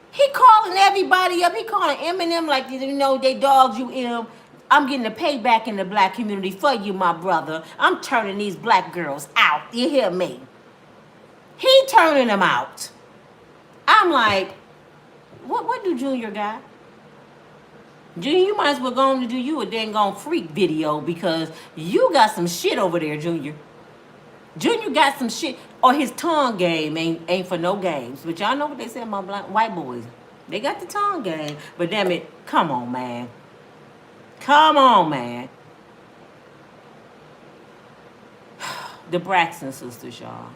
He calling everybody up. He calling Eminem like, you know, they dogged you, M. I'm getting the payback in the black community for you, my brother. I'm turning these black girls out. You hear me? He turning them out. I'm like, what do Junior got? Junior, you might as well go on to do you a dang on freak video because you got some shit over there, Junior. Junior got some shit, or his tongue game ain't for no games. But y'all know what they say about white boys. They got the tongue game. But damn it, come on, man. Come on, man. The Braxton sisters, y'all.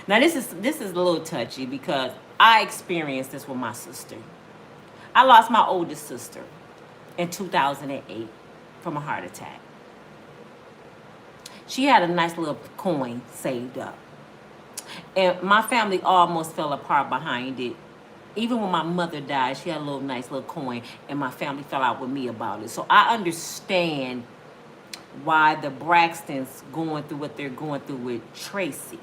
Now this is a little touchy because I experienced this with my sister. I lost my oldest sister in 2008 from a heart attack. She had a nice little coin saved up. And my family almost fell apart behind it. Even when my mother died, she had a nice little coin, and my family fell out with me about it. So I understand why the Braxtons going through what they're going through with Tracy.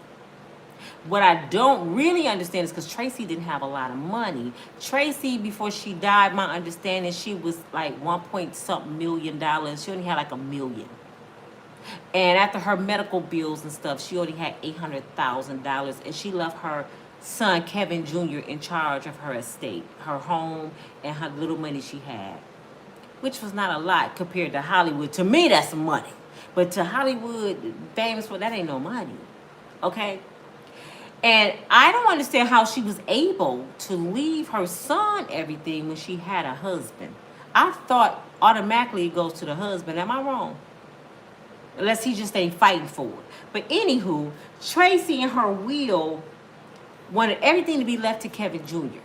What I don't really understand is because Tracy didn't have a lot of money. Tracy, before she died, my understanding, she was like $1 point something million. She only had like $1 million. And after her medical bills and stuff, she only had $800,000, and she left her son Kevin Jr. in charge of her estate, her home, and her little money she had, which was not a lot compared to Hollywood. To me, that's some money, but to Hollywood, famous for that ain't no money, okay? And I don't understand how she was able to leave her son everything when she had a husband. I thought automatically it goes to the husband. Am I wrong? Unless he just ain't fighting for it. But anywho, Tracy and her will wanted everything to be left to Kevin Jr.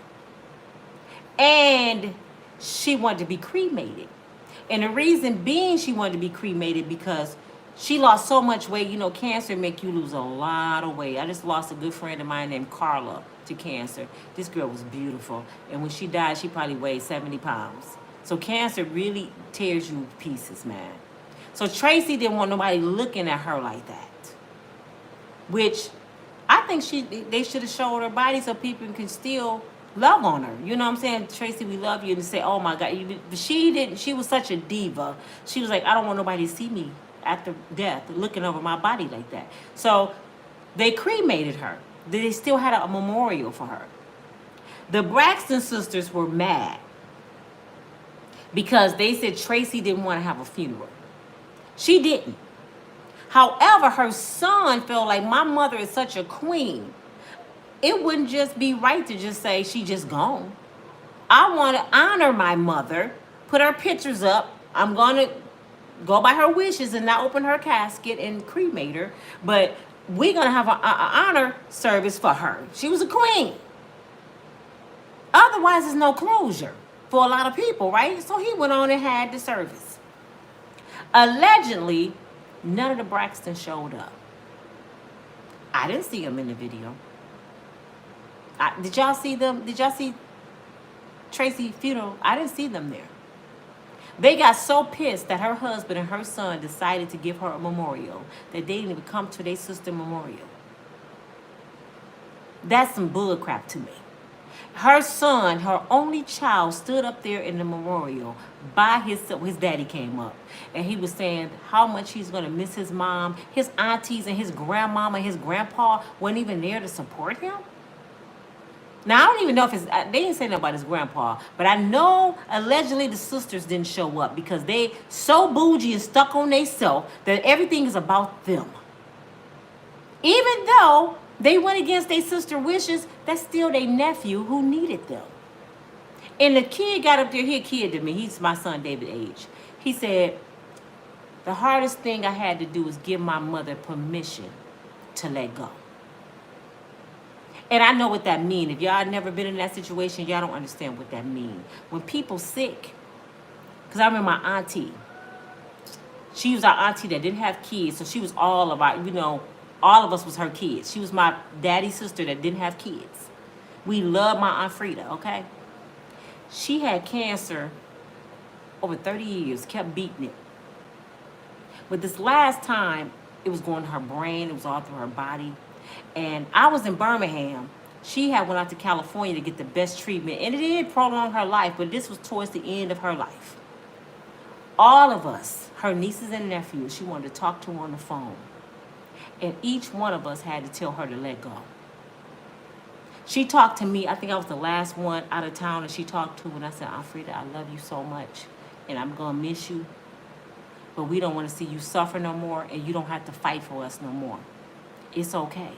And she wanted to be cremated. And the reason being she wanted to be cremated because she lost so much weight. You know, cancer make you lose a lot of weight. I just lost a good friend of mine named Carla to cancer. This girl was beautiful. And when she died, she probably weighed 70 pounds. So cancer really tears you to pieces, man. So Tracy didn't want nobody looking at her like that. Which I think they should have showed her body so people can still love on her. You know what I'm saying? Tracy, we love you. And say, oh my God. But she didn't. She was such a diva. She was like, I don't want nobody to see me after death looking over my body like that. So they cremated her. They still had a memorial for her. The Braxton sisters were mad because they said Tracy didn't want to have a funeral. She didn't. However, her son felt like my mother is such a queen. It wouldn't just be right to just say she just gone. I want to honor my mother, put her pictures up. I'm going to go by her wishes and not open her casket and cremate her. But we're going to have an honor service for her. She was a queen. Otherwise, there's no closure for a lot of people, right? So he went on and had the service. Allegedly, none of the Braxtons showed up. I didn't see them in the video. Did y'all see them? Did y'all see Tracy's funeral? I didn't see them there. They got so pissed that her husband and her son decided to give her a memorial that they didn't even come to their sister memorial. That's some bullcrap to me. Her son, her only child, stood up there in the memorial by his daddy came up. And he was saying how much he's going to miss his mom. His aunties and his grandmama and his grandpa weren't even there to support him. Now, I don't even know if they didn't say nothing about his grandpa, but I know allegedly the sisters didn't show up because they so bougie and stuck on themselves that everything is about them. Even though they went against their sister's wishes, that's still their nephew who needed them. And the kid got up there, he a kid to me. He's my son, David age. He said, the hardest thing I had to do was give my mother permission to let go. And I know what that means. If y'all never been in that situation, y'all don't understand what that means. When people sick, because I remember my auntie. She was our auntie that didn't have kids, so she was all of our, all of us was her kids. She was my daddy's sister that didn't have kids. We loved my Aunt Frida, okay? She had cancer over 30 years, kept beating it. But this last time, it was going to her brain, it was all through her body. And I was in Birmingham. She had went out to California to get the best treatment. And it did prolong her life, but this was towards the end of her life. All of us, her nieces and nephews, she wanted to talk to her on the phone. And each one of us had to tell her to let go. She talked to me. I think I was the last one out of town that she talked to. And I said, Alfreda, I love you so much. And I'm going to miss you. But we don't want to see you suffer no more. And you don't have to fight for us no more. It's okay.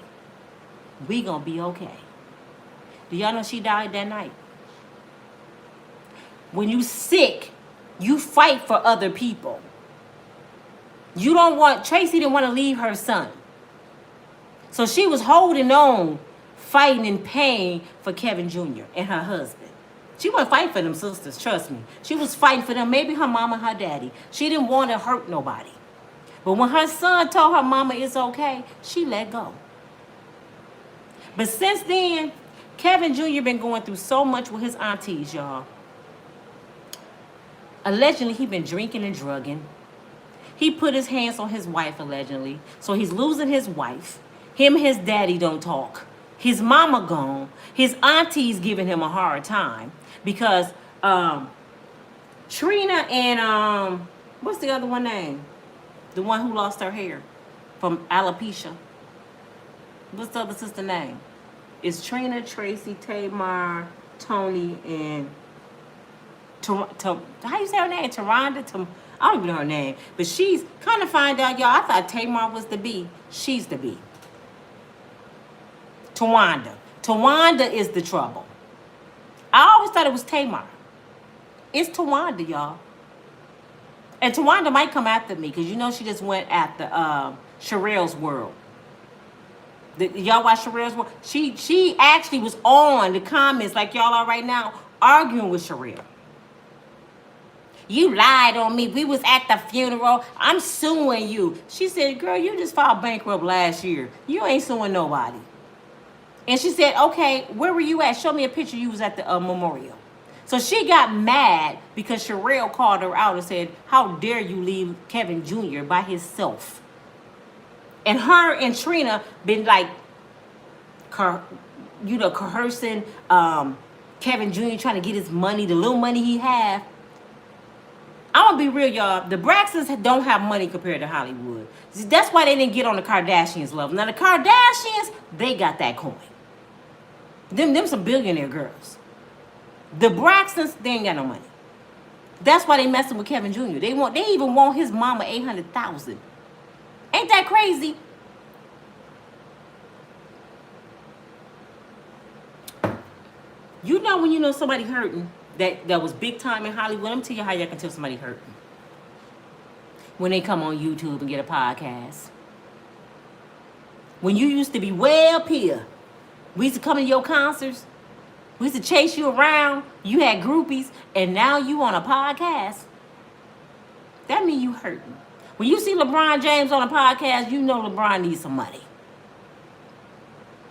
We gonna be okay. Do y'all know she died that night? When you sick, you fight for other people. You don't want, Tracy didn't want to leave her son. So she was holding on, fighting in pain for Kevin Jr. and her husband. She wasn't fighting for them sisters, trust me. She was fighting for them, maybe her mama, her daddy. She didn't want to hurt nobody. But when her son told her mama it's okay, she let go. But since then, Kevin Jr. been going through so much with his aunties, y'all. Allegedly, he been drinking and drugging. He put his hands on his wife, allegedly. So he's losing his wife. Him and his daddy don't talk. His mama gone. His auntie's giving him a hard time. Because Trina and, what's the other one name? The one who lost her hair from alopecia. What's the other sister name? It's Trina, Tracy, Tamar, Tony, and how you say her name? Taronda? I don't even know her name. But she's kind of find out, y'all. I thought Tamar was the B. She's the B. Tawanda. Tawanda is the trouble. I always thought it was Tamar. It's Tawanda, y'all. And Tawanda might come after me because you know she just went after Sherelle's World. Y'all watch Sherelle's World? She actually was on the comments like y'all are right now arguing with Sherelle. You lied on me. We was at the funeral. I'm suing you. She said, girl, you just filed bankrupt last year. You ain't suing nobody. And she said, okay, where were you at? Show me a picture you was at the memorial. So she got mad because Sherelle called her out and said, how dare you leave Kevin Jr. by himself? And her and Trina been like, coercing Kevin Jr. trying to get his money, the little money he have. I'm going to be real, y'all. The Braxtons don't have money compared to Hollywood. That's why they didn't get on the Kardashians' level. Now, the Kardashians, they got that coin. Them some billionaire girls. The Braxtons, they ain't got no money. That's why they messing with Kevin Jr. They even want his mama $800,000. Ain't that crazy? You know when you know somebody hurting that was big time in Hollywood. Let me tell you how y'all can tell somebody hurting. When they come on YouTube and get a podcast. When you used to be way up here. We used to come to your concerts. We used to chase you around. You had groupies. And now you on a podcast. That means you hurting. When you see LeBron James on a podcast, you know LeBron needs some money.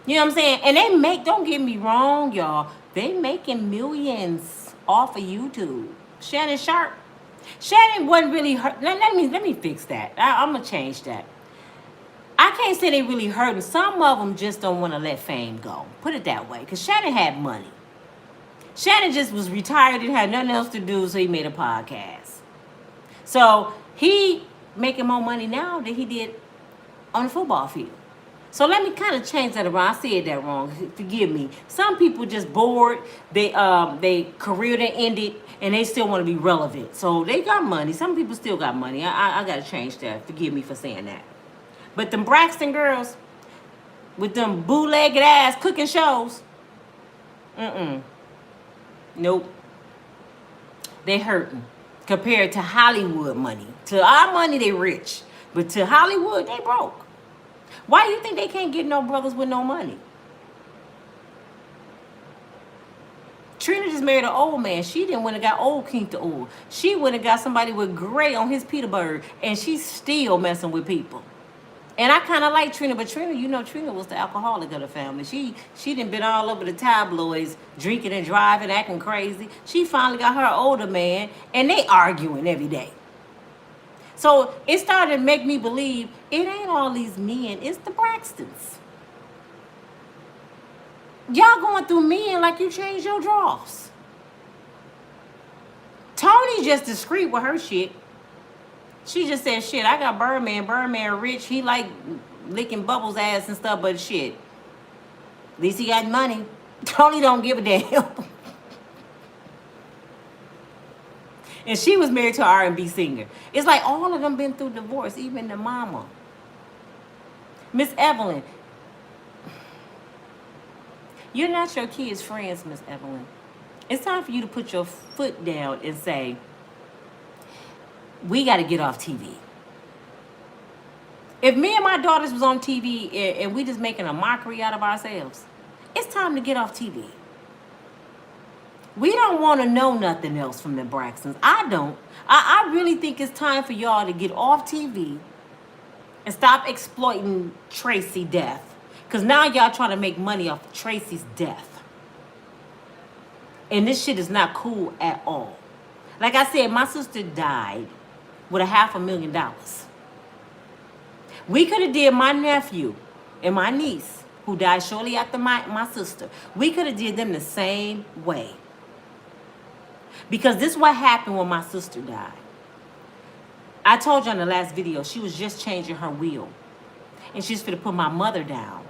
You know what I'm saying? And they don't get me wrong, y'all. They making millions off of YouTube. Shannon Sharp. Shannon wasn't really hurt. Let me fix that. I'm going to change that. I can't say they really hurting. Some of them just don't want to let fame go. Put it that way. Because Shannon had money. Shannon just was retired and had nothing else to do, so he made a podcast. So he making more money now than he did on the football field. So let me kind of change that around. I said that wrong. Forgive me. Some people just bored. They career that ended and they still want to be relevant. So they got money. Some people still got money. I got to change that. Forgive me for saying that. But them Braxton girls with them bootlegged ass cooking shows, nope. They hurting compared to Hollywood money. To our money, they rich. But to Hollywood, they broke. Why do you think they can't get no brothers with no money? Trina just married an old man. She didn't went and got old King to old. She went and got somebody with gray on his Peterbird, and she's still messing with people. And I kind of like Trina, but Trina, you know, Trina was the alcoholic of the family. She done been all over the tabloids, drinking and driving, acting crazy. She finally got her older man, and they arguing every day. So it started to make me believe it ain't all these men, it's the Braxtons. Y'all going through men like you changed your drawers. Tony just discreet with her shit. She just said, shit, I got Birdman. Birdman rich. He like licking Bubbles' ass and stuff, but shit. At least he got money. Tony don't give a damn. And she was married to an R&B singer. It's like all of them been through divorce, even the mama. Miss Evelyn. You're not your kids' friends, Miss Evelyn. It's time for you to put your foot down and say, we got to get off TV. If me and my daughters was on TV and we just making a mockery out of ourselves, it's time to get off TV. We don't want to know nothing else from the Braxtons. I don't. I really think it's time for y'all to get off TV and stop exploiting Tracy's death. Because now y'all trying to make money off Tracy's death. And this shit is not cool at all. Like I said, my sister died with $500,000. We could have did my nephew and my niece, who died shortly after my sister. We could have did them the same way. Because this is what happened when my sister died. I told you in the last video, she was just changing her will. And she's going to put my mother down.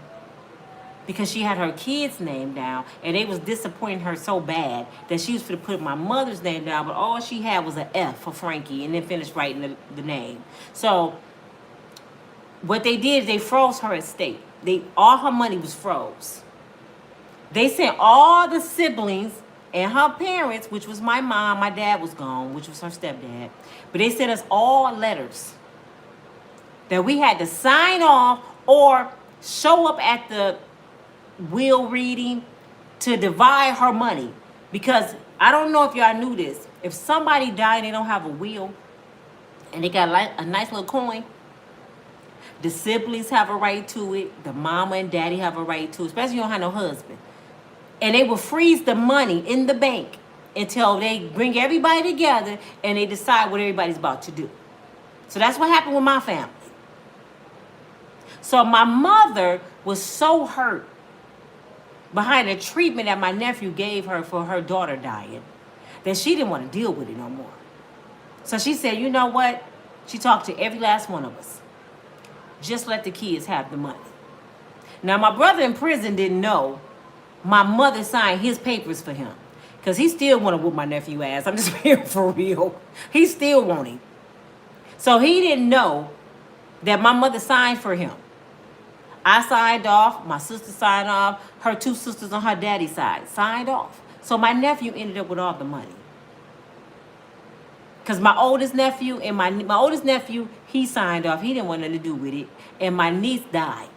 Because she had her kids' name down. And they was disappointing her so bad that she was going to put my mother's name down. But all she had was an F for Frankie. And then finished writing the name. So what they did is they froze her estate. All her money was froze. They sent all the siblings and her parents, which was my mom, my dad was gone, which was her stepdad. But they sent us all letters that we had to sign off or show up at the will reading to divide her money. Because I don't know if y'all knew this. If somebody died and they don't have a will and they got a nice little coin, the siblings have a right to it. The mama and daddy have a right to it, especially if you don't have no husband. And they will freeze the money in the bank until they bring everybody together and they decide what everybody's about to do. So that's what happened with my family. So my mother was so hurt behind the treatment that my nephew gave her for her daughter dying that she didn't want to deal with it no more. So she said, you know what? She talked to every last one of us. Just let the kids have the money. Now, my brother in prison didn't know my mother signed his papers for him. Because he still want to whoop my nephew ass. I'm just being for real. He still want him. So he didn't know that my mother signed for him. I signed off. My sister signed off. Her two sisters on her daddy's side signed off. So my nephew ended up with all the money. Because my oldest nephew and my oldest nephew, he signed off. He didn't want nothing to do with it. And my niece died.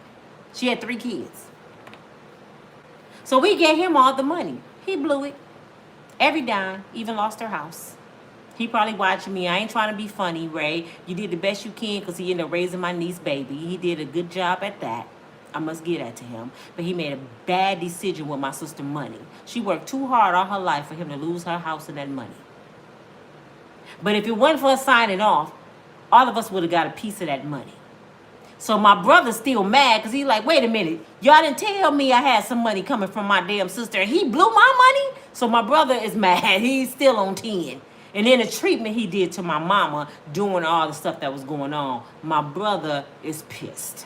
She had 3 kids. So we gave him all the money. He blew it. Every dime. Even lost her house. He probably watching me. I ain't trying to be funny, Ray. You did the best you can because he ended up raising my niece baby. He did a good job at that. I must give that to him. But he made a bad decision with my sister money. She worked too hard all her life for him to lose her house and that money. But if it wasn't for us signing off, all of us would have got a piece of that money. So my brother's still mad because he's like, wait a minute. Y'all didn't tell me I had some money coming from my damn sister. And he blew my money? So my brother is mad. He's still on 10. And then the treatment he did to my mama doing all the stuff that was going on, my brother is pissed.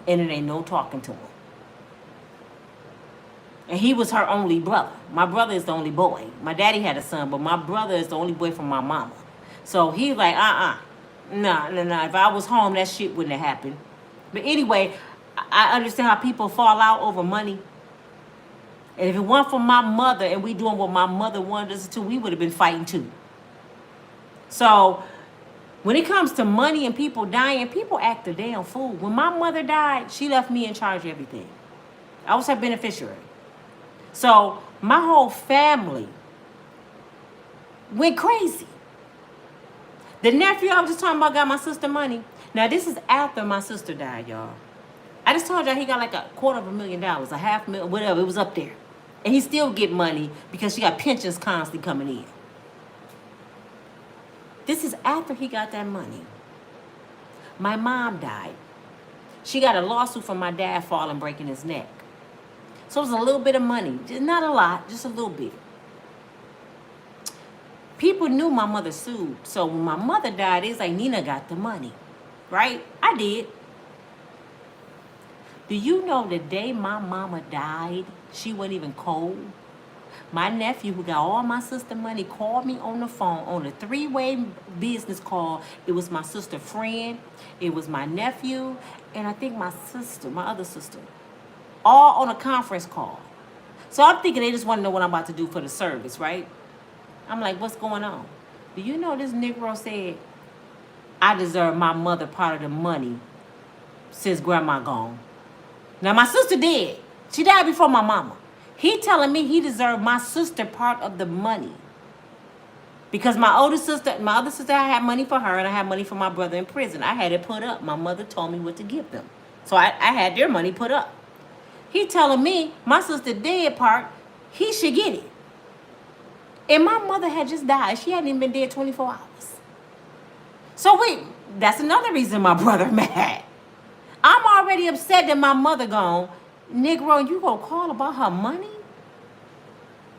And it ain't no talking to him. And he was her only brother. My brother is the only boy. My daddy had a son, but my brother is the only boy from my mama. So he's like, nah. If I was home, that shit wouldn't have happened. But anyway, I understand how people fall out over money. And if it weren't for my mother and we doing what my mother wanted us to, we would have been fighting too. So when it comes to money and people dying, people act a damn fool. When my mother died, she left me in charge of everything. I was her beneficiary. So my whole family went crazy. The nephew I was just talking about got my sister money. Now, this is after my sister died, y'all. I just told y'all he got like $250,000, $500,000, whatever. It was up there. And he still get money because she got pensions constantly coming in. This is after he got that money. My mom died. She got a lawsuit from my dad falling, breaking his neck. So it was a little bit of money. Not a lot, just a little bit. People knew my mother sued. So when my mother died, it's like Nina got the money. Right? I did. Do you know the day my mama died, she wasn't even cold? My nephew, who got all my sister money, called me on the phone on a 3-way business call. It was my sister friend, it was my nephew, and I think my sister, my other sister, all on a conference call. So I'm thinking they just want to know what I'm about to do for the service, right? I'm like, what's going on? Do you know this Negro said, I deserve my mother part of the money since grandma gone. Now, my sister did. She died before my mama. He telling me he deserved my sister part of the money. Because my other sister, I had money for her and I had money for my brother in prison. I had it put up. My mother told me what to give them. So I had their money put up. He telling me my sister dead part, he should get it. And my mother had just died. She hadn't even been dead 24 hours. So wait, that's another reason my brother mad. I'm already upset that my mother gone. Negro, you gonna call about her money?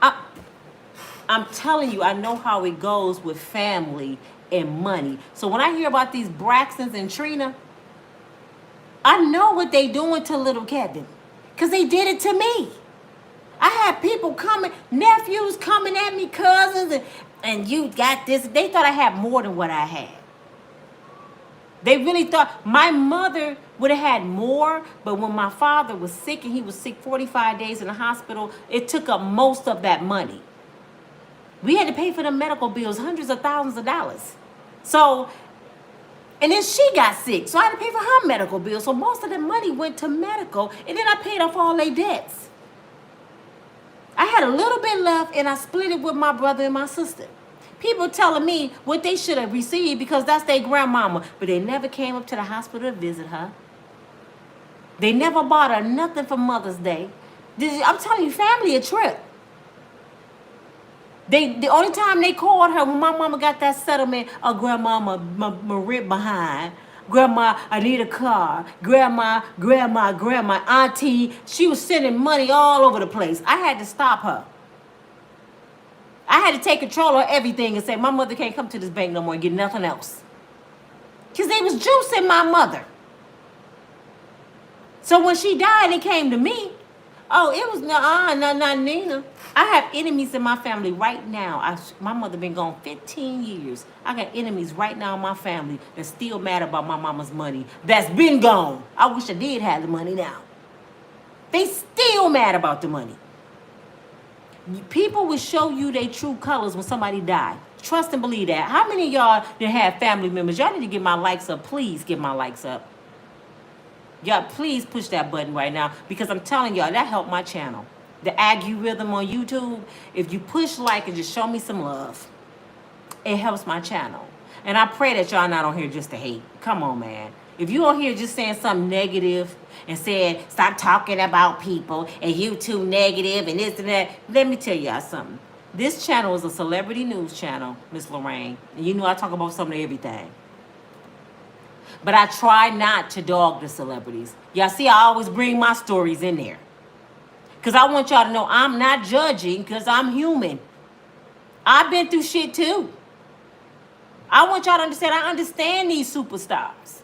I'm telling you, I know how it goes with family and money. So when I hear about these Braxtons and Trina, I know what they doing to little Kevin, because they did it to me. I had people coming, nephews coming at me, cousins, and you got this. They thought I had more than what I had. They really thought my mother would have had more, but when my father was sick, and he was sick 45 days in the hospital, it took up most of that money. We had to pay for the medical bills, hundreds of thousands of dollars. So, and then she got sick, so I had to pay for her medical bills. So most of the money went to medical, and then I paid off all their debts. I had a little bit left, and I split it with my brother and my sister. People telling me what they should have received because that's their grandmama, but they never came up to the hospital to visit her. They never bought her nothing for Mother's Day. I'm telling you, family a trip. The only time they called her when my mama got that settlement of grandmama Marie behind. Grandma, I need a car. Grandma, auntie. She was sending money all over the place. I had to stop her. I had to take control of everything and say, my mother can't come to this bank no more and get nothing else. Because they was juicing my mother. So when she died, it came to me. Oh, it was not Nina. I have enemies in my family right now. My mother been gone 15 years. I got enemies right now in my family that's still mad about my mama's money that's been gone. I wish I did have the money now. They still mad about the money. People will show you their true colors when somebody died. Trust and believe that. How many of y'all that have family members? Y'all need to get my likes up. Please get my likes up. Y'all, please push that button right now, because I'm telling y'all, that helped my channel. The algorithm on YouTube, if you push like and just show me some love, it helps my channel. And I pray that y'all not on here just to hate. Come on, man. If you on here just saying something negative and saying, stop talking about people and you too negative and this and that, let me tell y'all something. This channel is a celebrity news channel, Miss Lorraine. And you know I talk about something everything. But I try not to dog the celebrities. Y'all see, I always bring my stories in there. Because I want y'all to know I'm not judging, because I'm human. I've been through shit too. I want y'all to understand, I understand these superstars.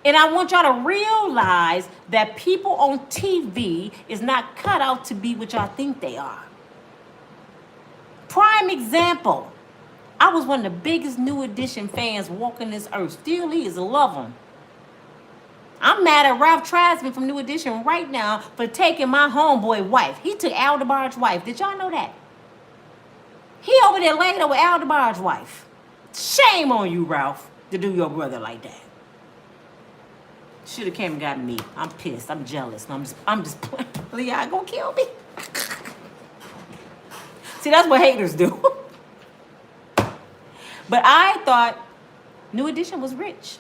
And I want y'all to realize that people on TV is not cut out to be what y'all think they are. Prime example. I was one of the biggest New Edition fans walking this earth. Still is. Love him. I'm mad at Ralph Tresvant from New Edition right now for taking my homeboy wife. He took Aldebar's wife. Did y'all know that? He over there laid over Aldebar's wife. Shame on you, Ralph, to do your brother like that. Should have came and got me. I'm pissed. I'm jealous. I'm just playing. Leon gonna kill me. See, that's what haters do. But I thought New Edition was rich.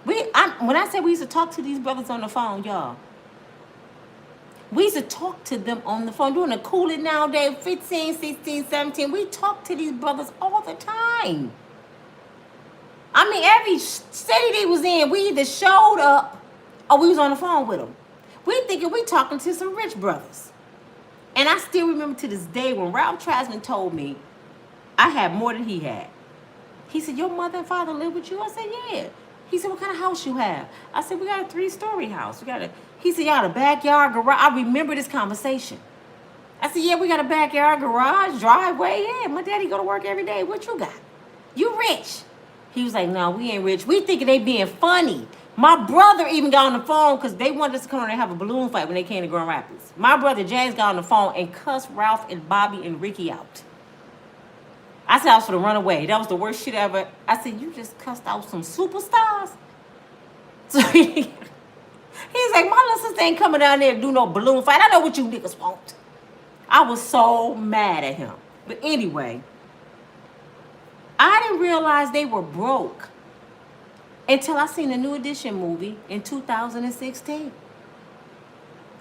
When I said we used to talk to these brothers on the phone, y'all. We used to talk to them on the phone. During the Cool It Now day, 15, 16, 17. We talked to these brothers all the time. I mean, every city they was in, we either showed up or we was on the phone with them. We thinking we talking to some rich brothers. And I still remember to this day when Ralph Tresvant told me I had more than he had. He said, your mother and father live with you? I said, yeah. He said, what kind of house you have? I said, we got a 3-story house. He said, y'all got a backyard garage. I remember this conversation. I said, yeah, we got a backyard garage, driveway. Yeah, my daddy go to work every day. What you got? You rich. He was like, no, we ain't rich. We thinking they being funny. My brother even got on the phone because they wanted us to come on and have a balloon fight when they came to Grand Rapids. My brother James got on the phone and cussed Ralph and Bobby and Ricky out. I said I was going to run away. That was the worst shit ever. I said, you just cussed out some superstars? So he's like, my little sister ain't coming down there to do no balloon fight. I know what you niggas want. I was so mad at him. But anyway, I didn't realize they were broke until I seen the New Edition movie in 2016.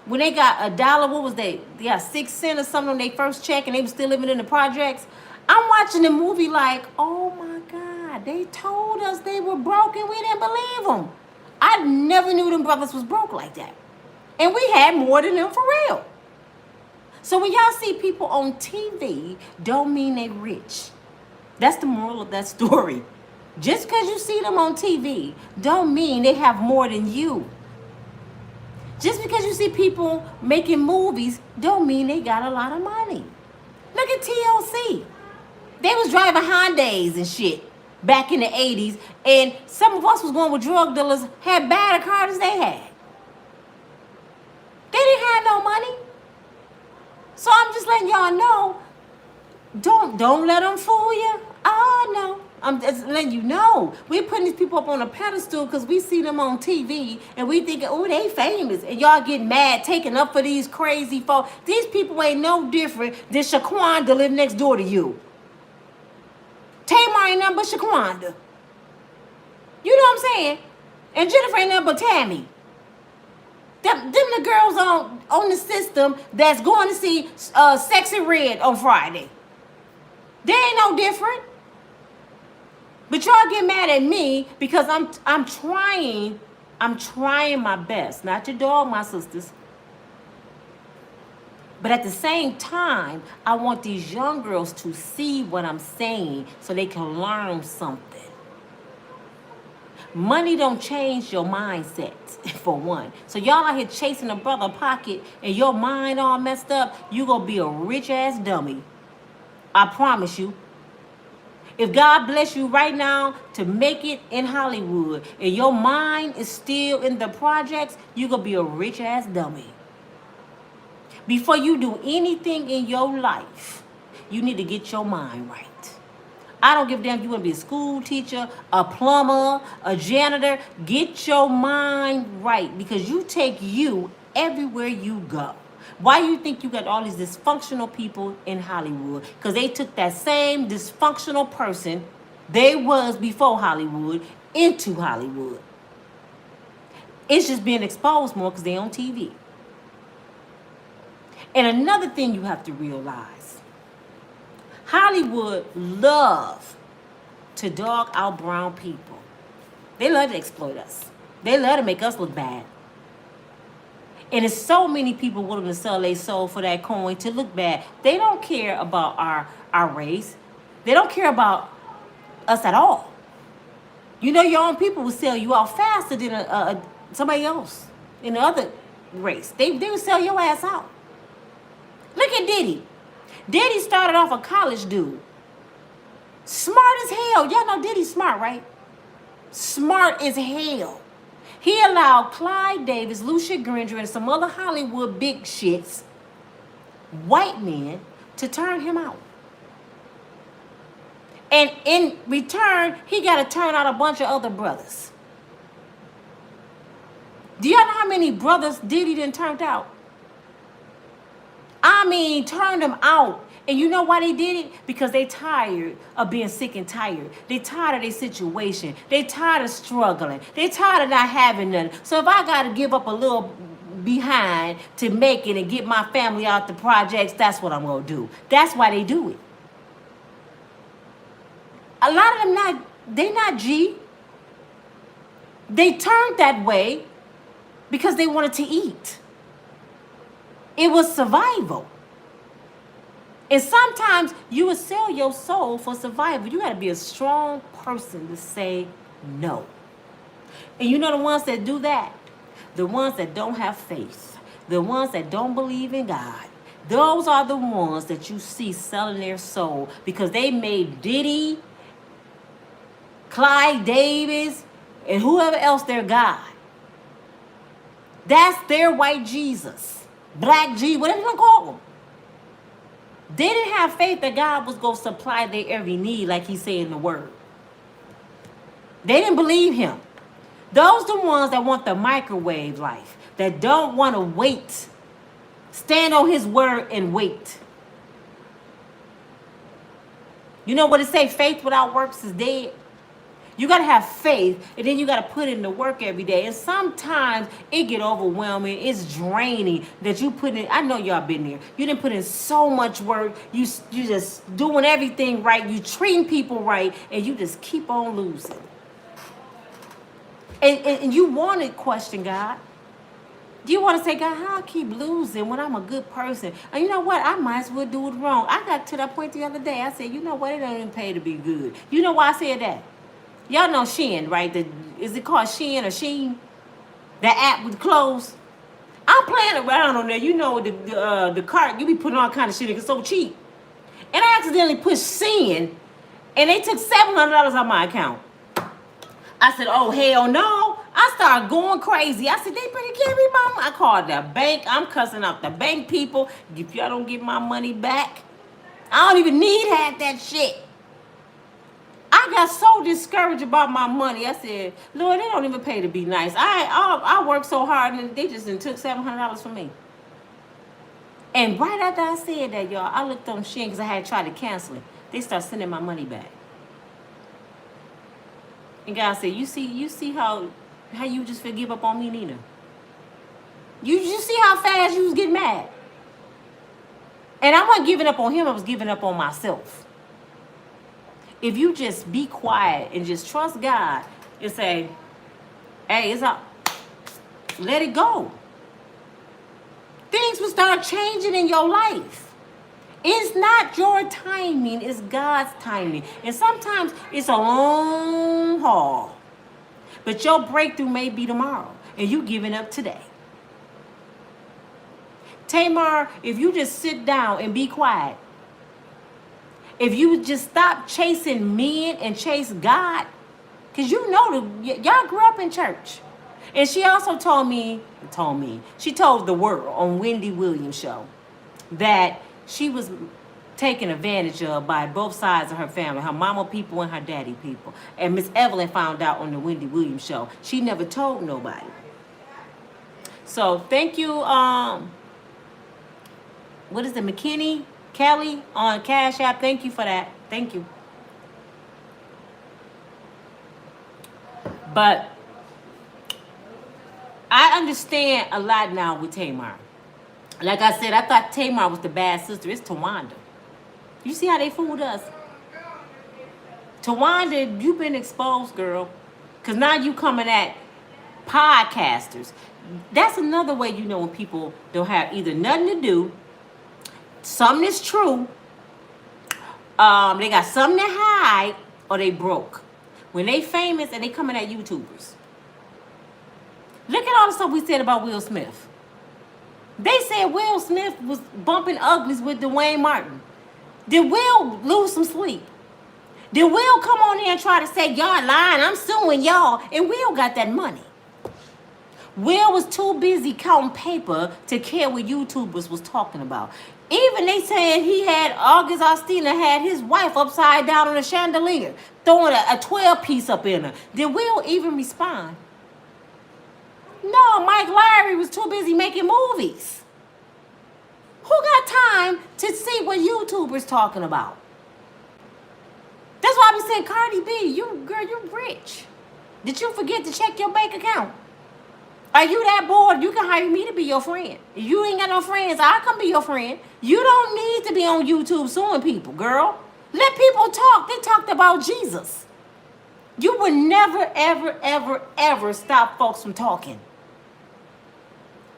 When they got $1, what was they? They got 6 cents or something on their first check and they were still living in the projects. I'm watching the movie like, oh my God, they told us they were broke and we didn't believe them. I never knew them brothers was broke like that. And we had more than them for real. So when y'all see people on TV, don't mean they rich. That's the moral of that story. Just because you see them on TV don't mean they have more than you. Just because you see people making movies don't mean they got a lot of money. Look at TLC. They was driving Hondas and shit back in the 80s, and some of us was going with drug dealers, had better cars they had. They didn't have no money. So I'm just letting y'all know, don't let them fool you. Oh, no. I'm just letting you know. We're putting these people up on a pedestal because we see them on TV and we think, oh, they famous. And y'all get mad, taking up for these crazy folks. These people ain't no different than Shaquanda live next door to you. Tamar ain't nothing but Shaquanda. You know what I'm saying? And Jennifer ain't nothing but Tammy. Them the girls on the system that's going to see Sexy Red on Friday. They ain't no different. But y'all get mad at me because I'm trying my best not to dog my sisters. But at the same time, I want these young girls to see what I'm saying so they can learn something. Money don't change your mindset, for one. So y'all out here chasing a brother pocket and your mind all messed up, you gonna be a rich-ass dummy. I promise you. If God bless you right now to make it in Hollywood and your mind is still in the projects, you gonna be a rich-ass dummy. Before you do anything in your life, you need to get your mind right. I don't give a damn if you want to be a school teacher, a plumber, a janitor. Get your mind right because you take you everywhere you go. Why do you think you got all these dysfunctional people in Hollywood? Because they took that same dysfunctional person they was before Hollywood into Hollywood. It's just being exposed more because they're on TV. And another thing you have to realize, Hollywood love to dog out brown people. They love to exploit us. They love to make us look bad. And there's so many people willing to sell their soul for that coin to look bad. They don't care about our race. They don't care about us at all. You know, your own people will sell you out faster than somebody else in the other race. They will sell your ass out. Look at Diddy. Diddy started off a college dude. Smart as hell. Y'all know Diddy's smart, right? Smart as hell. He allowed Clyde Davis, Lucia Granger, and some other Hollywood big shits, white men, to turn him out. And in return, he got to turn out a bunch of other brothers. Do y'all know how many brothers Diddy done turned out? I mean, turned them out. And you know why they did it? Because they tired of being sick and tired. They tired of their situation. They tired of struggling. They tired of not having nothing. So if I got to give up a little behind to make it and get my family out the projects, that's what I'm going to do. That's why they do it. A lot of them they not G. They turned that way because they wanted to eat. It was survival. And sometimes you will sell your soul for survival. You got to be a strong person to say no. And you know the ones that do that? The ones that don't have faith. The ones that don't believe in God. Those are the ones that you see selling their soul because they made Diddy, Clyde Davis, and whoever else their God. That's their white Jesus. Black G, whatever you want to call them. They didn't have faith that God was going to supply their every need like he said in the word. They didn't believe him. Those the ones that want the microwave life, that don't want to wait. Stand on his word and wait. You know what it say? Faith without works is dead. You got to have faith, and then you got to put in the work every day. And sometimes it get overwhelming. It's draining that you put in. I know y'all been there. You didn't put in so much work. You just doing everything right. You treating people right, and you just keep on losing. And you want to question God. Do you want to say, God, how I keep losing when I'm a good person? And you know what? I might as well do it wrong. I got to that point the other day. I said, you know what? It don't even pay to be good. You know why I said that? Y'all know Shein, right? Is it called Shein or Sheen? The app with clothes. I'm playing around on there. You know the cart. You be putting all kind of shit. It's so cheap. And I accidentally pushed Shein, and they took $700 out my account. I said, oh, hell no. I started going crazy. I said, they better give me my money. I called the bank. I'm cussing out the bank people. If y'all don't get my money back, I don't even need half that shit. I got so discouraged about my money. I said, Lord, they don't even pay to be nice. I work so hard, and they just took $700 from me. And right after I said that, y'all, I looked on Shein because I had tried to cancel it. They start sending my money back. And God said, you see how you just give up on me, Nina? You see how fast you was getting mad? And I wasn't giving up on him, I was giving up on myself. If you just be quiet and just trust God and say, hey, it's up, let it go, things will start changing in your life. It's not your timing, it's God's timing. And sometimes it's a long haul. But your breakthrough may be tomorrow, and you giving up today. Tamar, if you just sit down and be quiet, if you just stop chasing men and chase God, because you know, y'all grew up in church. And she also she told the world on Wendy Williams' show that she was taken advantage of by both sides of her family, her mama people and her daddy people. And Miss Evelyn found out on the Wendy Williams show. She never told nobody. So thank you, what is it, McKinney Kelly on Cashapp. Thank you for that. Thank you. But I understand a lot now with Tamar. Like I said, I thought Tamar was the bad sister. It's Tawanda. You see how they fooled us? Tawanda, you've been exposed, girl. Because now you coming at podcasters. That's another way you know when people don't have either nothing to do, something is true, they got something to hide, or they broke. When they famous and they coming at YouTubers. Look at all the stuff we said about Will Smith. They said Will Smith was bumping uglies with Dwayne Martin. Did Will lose some sleep? Did Will come on there and try to say, y'all lying, I'm suing y'all? And Will got that money. Will was too busy counting paper to care what YouTubers was talking about. Even they saying he had, August Alsina had his wife upside down on a chandelier, throwing a 12-piece up in her. Did Will even respond? No, Mike Larry was too busy making movies. Who got time to see what YouTubers talking about? That's why I be saying, Cardi B, you rich. Did you forget to check your bank account? Are you that bored? You can hire me to be your friend. If you ain't got no friends, I'll come be your friend. You don't need to be on YouTube suing people, girl. Let people talk. They talked about Jesus. You would never, ever, ever, ever stop folks from talking.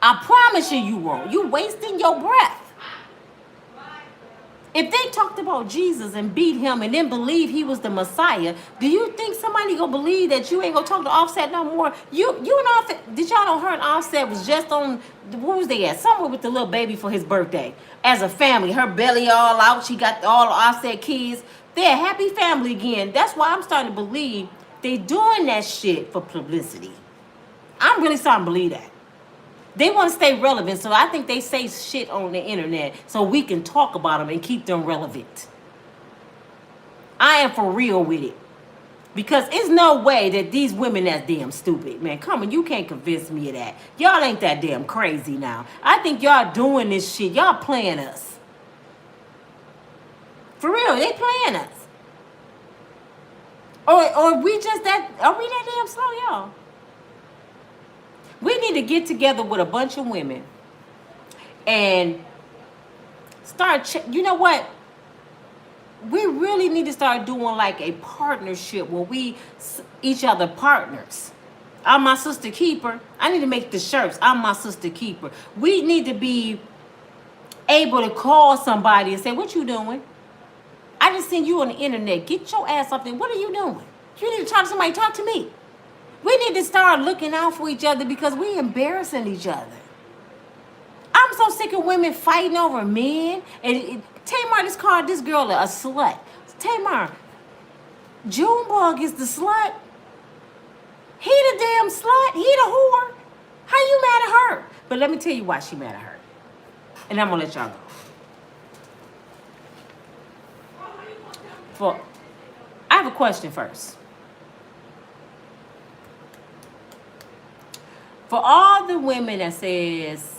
I promise you, you won't. You wasting your breath. If they talked about Jesus and beat him and then believe he was the Messiah, do you think somebody gonna believe that you ain't gonna talk to Offset no more? You and Offset, did y'all know her and Offset was just on, where was they at? Somewhere with the little baby for his birthday. As a family, her belly all out, she got all the Offset kids. They're a happy family again. That's why I'm starting to believe they doing that shit for publicity. I'm really starting to believe that. They want to stay relevant, so I think they say shit on the internet so we can talk about them and keep them relevant. I am for real with it. Because it's no way that these women that's damn stupid, man. Come on, you can't convince me of that. Y'all ain't that damn crazy now. I think y'all doing this shit. Y'all playing us. For real, they playing us. Or we just that, are we that damn slow, y'all? We need to get together with a bunch of women and start, you know what? We really need to start doing like a partnership where we each other partners. I'm my sister keeper. I need to make the shirts. I'm my sister keeper. We need to be able to call somebody and say, what you doing? I just seen you on the internet. Get your ass up there. What are you doing? You need to talk to somebody. Talk to me. We need to start looking out for each other because we embarrassing each other. I'm so sick of women fighting over men. And Tamar just called this girl a slut. Tamar, Junebug is the slut. He the damn slut. He the whore. How you mad at her? But let me tell you why she mad at her. And I'm going to let y'all go. I have a question first. For all the women that says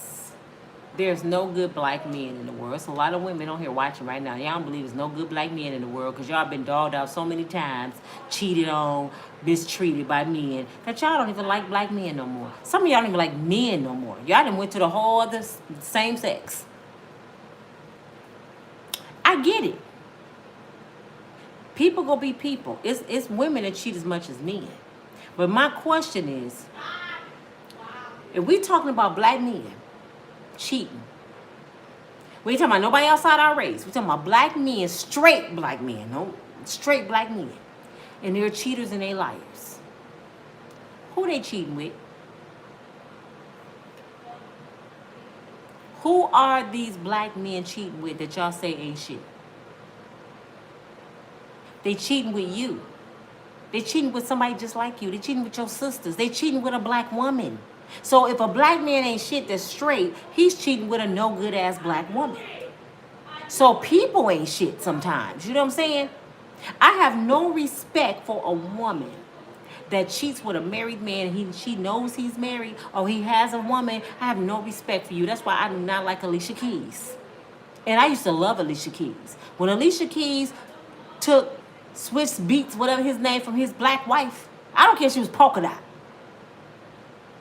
there's no good black men in the world. There's a lot of women on here watching right now. Y'all don't believe there's no good black men in the world because y'all been dogged out so many times, cheated on, mistreated by men, that y'all don't even like black men no more. Some of y'all don't even like men no more. Y'all done went to the whole other same sex. I get it. People gonna be people. It's women that cheat as much as men. But my question is, if we talking about black men cheating, we ain't talking about nobody outside our race. We talking about black men, straight black men, no, straight black men, and they're cheaters and they liars. Who they cheating with? Who are these black men cheating with that y'all say ain't shit? They cheating with you. They cheating with somebody just like you. They cheating with your sisters. They cheating with a black woman. So if a black man ain't shit that's straight, he's cheating with a no good ass black woman. So people ain't shit sometimes. You know what I'm saying? I have no respect for a woman that cheats with a married man. She knows he's married or he has a woman. I have no respect for you. That's why I do not like Alicia Keys. And I used to love Alicia Keys. When Alicia Keys took Swiss Beats, whatever his name, from his black wife, I don't care if she was polka dot.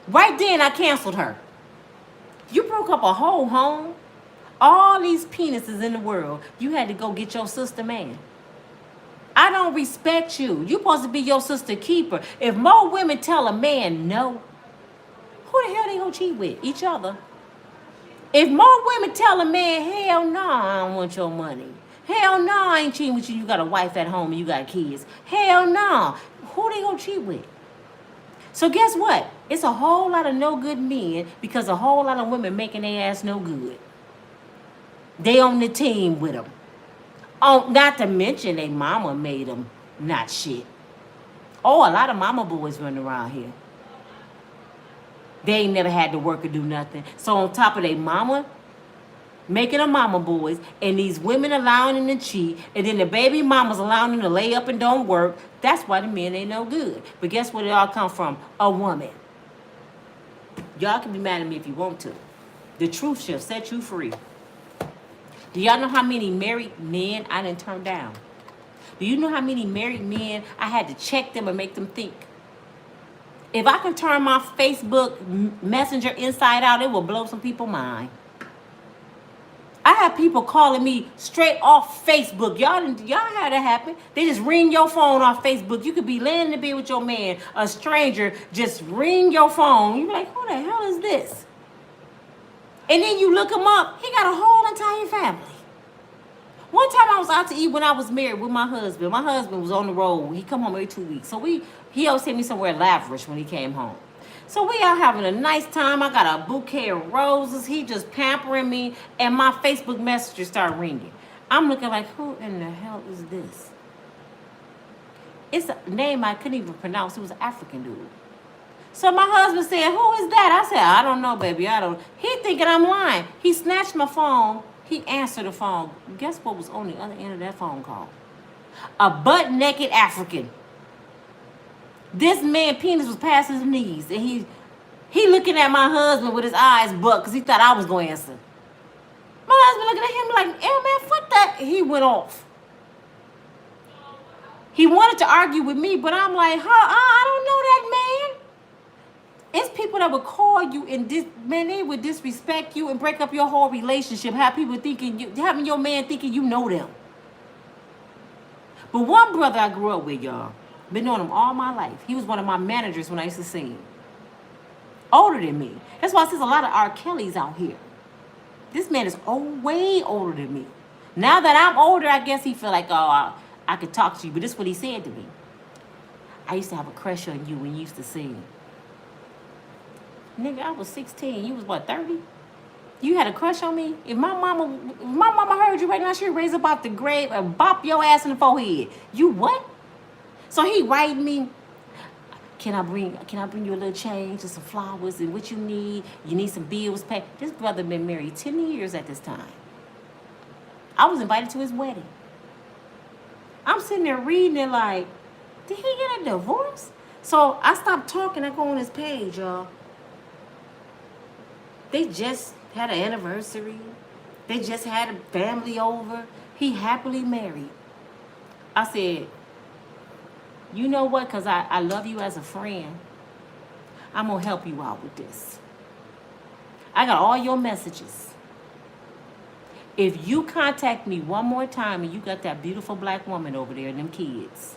Right then, I canceled her. You broke up a whole home. All these penises in the world. You had to go get your sister man. I don't respect you. You supposed to be your sister keeper. If more women tell a man no, who the hell they gonna cheat with? Each other. If more women tell a man, hell no, I don't want your money. Hell no, I ain't cheating with you. You got a wife at home and you got kids. Hell no. Who they gonna cheat with? So guess what? It's a whole lot of no good men because a whole lot of women making their ass no good. They on the team with them. Oh, not to mention they mama made them not shit. Oh, a lot of mama boys running around here. They ain't never had to work or do nothing. So on top of their mama making them mama boys, and these women allowing them to cheat, and then the baby mamas allowing them to lay up and don't work, that's why the men ain't no good. But guess where it all come from? A woman. Y'all can be mad at me if you want to. The truth shall set you free. Do y'all know how many married men I done turned down? Do you know how many married men I had to check them and make them think? If I can turn my Facebook Messenger inside out, it will blow some people's mind. I have people calling me straight off Facebook. Y'all had that happen. They just ring your phone off Facebook. You could be laying in the bed with your man, a stranger, just ring your phone. You be like, who the hell is this? And then you look him up. He got a whole entire family. One time I was out to eat when I was married with my husband. My husband was on the road. He come home every 2 weeks. So he always take me somewhere lavish when he came home. So we out having a nice time. I got a bouquet of roses. He just pampering me. And my Facebook messages start ringing. I'm looking like, who in the hell is this? It's a name I couldn't even pronounce. It was an African dude. So my husband said, who is that? I said, I don't know, baby. I don't. He thinking I'm lying. He snatched my phone. He answered the phone. Guess what was on the other end of that phone call? A butt-naked African. This man penis was past his knees, and he looking at my husband with his eyes bucked because he thought I was going to answer. My husband looking at him like, hey man, fuck that. He went off. He wanted to argue with me, but I'm like, I don't know that man. It's people that would call you and they would disrespect you and break up your whole relationship. Have people having your man thinking you know them. But one brother I grew up with, y'all. Been knowing him all my life. He was one of my managers when I used to sing. Older than me. That's why there's a lot of R. Kellys out here. This man is way older than me. Now that I'm older, I guess he feel like, oh, I could talk to you. But this is what he said to me. I used to have a crush on you when you used to sing. Nigga, I was 16. You was what, 30? You had a crush on me? If my mama heard you right now, she'd raise up off the grave and bop your ass in the forehead. You what? So he writing me, can I bring you a little change and some flowers and what you need? You need some bills paid. This brother been married 10 years at this time. I was invited to his wedding. I'm sitting there reading it like, did he get a divorce? So I stopped talking. I go on his page, y'all. They just had an anniversary. They just had a family over. He happily married. I said, you know what? Because I love you as a friend. I'm going to help you out with this. I got all your messages. If you contact me one more time and you got that beautiful black woman over there and them kids,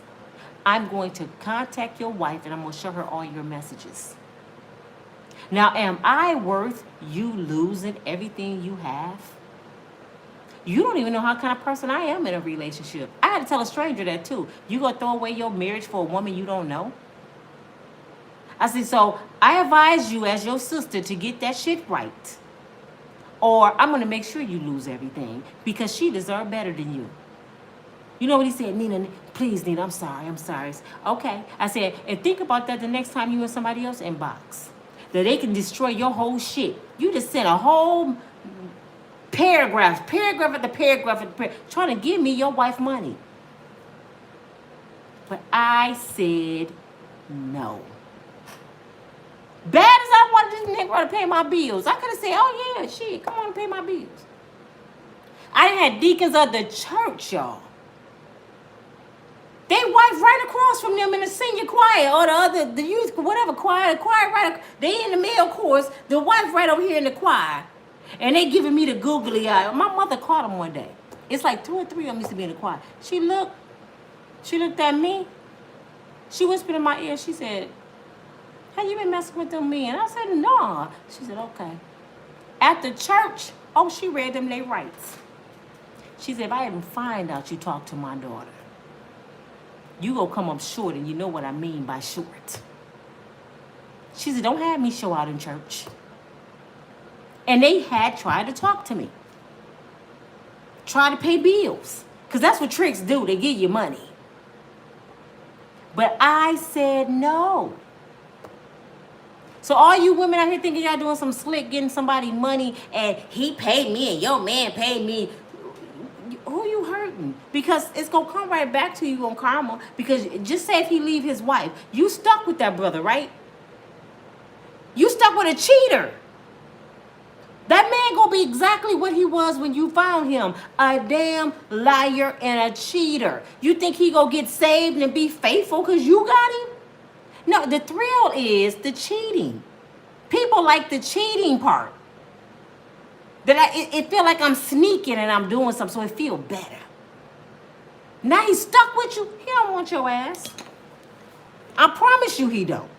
I'm going to contact your wife and I'm going to show her all your messages. Now, am I worth you losing everything you have? You don't even know how kind of person I am in a relationship. I had to tell a stranger that too. You gonna throw away your marriage for a woman you don't know? I said, so I advise you as your sister to get that shit right. Or I'm gonna make sure you lose everything because she deserves better than you. You know what he said? Nina, please, Nina, I'm sorry. Okay. I said, and think about that the next time you in somebody else's inbox. That they can destroy your whole shit. You just sent a whole paragraph after paragraph, trying to give me your wife money. But I said no. Bad as I wanted this nigga to pay my bills, I could have said, oh yeah, shit, come on and pay my bills. I had deacons of the church, y'all. They wife right across from them in the senior choir or the youth, whatever choir right. They in the male course, the wife right over here in the choir. And they giving me the googly eye. My mother caught them one day. It's like 2 or 3 of them used to be in the choir. She looked at me. She whispered in my ear. She said, have you been messing with them men? I said, no. She said, okay. At the church, she read them their rights. She said, if I even find out you talk to my daughter, you gonna come up short, and you know what I mean by short. She said, don't have me show out in church. And they had tried to talk to me. Try to pay bills. Because that's what tricks do. They give you money. But I said no. So all you women out here thinking y'all doing some slick, getting somebody money, and he paid me and your man paid me. Who you hurting? Because it's going to come right back to you on karma. Because just say if he leave his wife, you stuck with that brother, right? You stuck with a cheater. That man gonna be exactly what he was when you found him. A damn liar and a cheater. You think he gonna get saved and be faithful because you got him? No, the thrill is the cheating. People like the cheating part. That it feel like I'm sneaking and I'm doing something, so it feel better. Now he's stuck with you. He don't want your ass. I promise you he don't.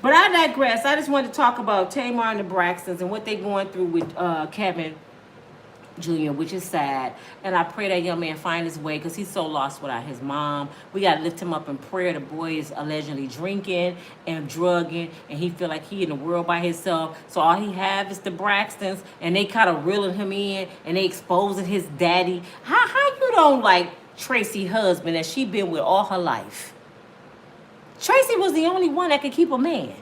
But I digress. I just wanted to talk about Tamar and the Braxtons and what they're going through with Kevin Jr., which is sad. And I pray that young man find his way because he's so lost without his mom. We got to lift him up in prayer. The boy is allegedly drinking and drugging, and he feel like he in the world by himself. So all he have is the Braxtons, and they kind of reeling him in, and they exposing his daddy. How you don't like Tracy's husband that she been with all her life? Tracy was the only one that could keep a man.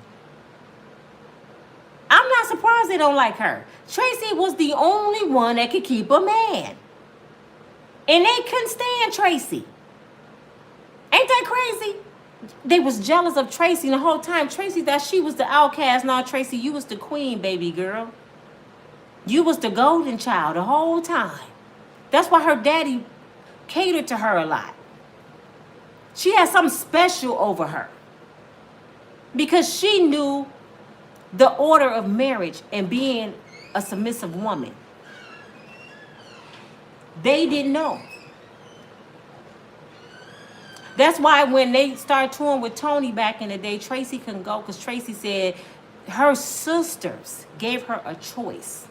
I'm not surprised they don't like her. Tracy was the only one that could keep a man. And they couldn't stand Tracy. Ain't that crazy? They was jealous of Tracy the whole time. Tracy thought she was the outcast. No, Tracy, you was the queen, baby girl. You was the golden child the whole time. That's why her daddy catered to her a lot. She had something special over her because she knew the order of marriage and being a submissive woman. They didn't know. That's why when they started touring with Tony back in the day, Tracy couldn't go because Tracy said her sisters gave her a choice.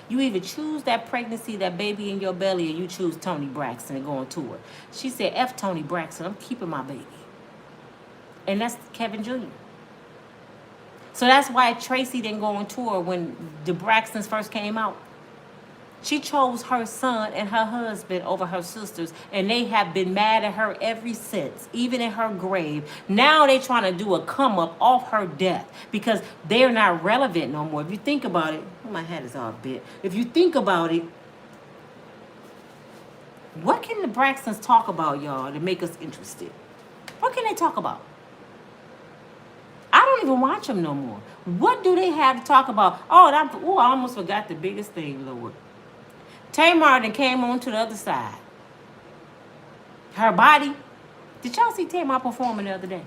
You either choose that pregnancy, that baby in your belly, or you choose Tony Braxton and go on tour. She said, F Tony Braxton, I'm keeping my baby. And that's Kevin Jr. So that's why Tracy didn't go on tour when the Braxtons first came out. She chose her son and her husband over her sisters, and they have been mad at her ever since, even in her grave. Now they trying to do a come up off her death because they're not relevant no more. If you think about it, my head is all bit. If you think about it, what can the Braxtons talk about, y'all, to make us interested? What can they talk about? I don't even watch them no more. What do they have to talk about? Oh, I almost forgot the biggest thing, Lord. Tamar then came on to the other side. Her body. Did y'all see Tamar performing the other day?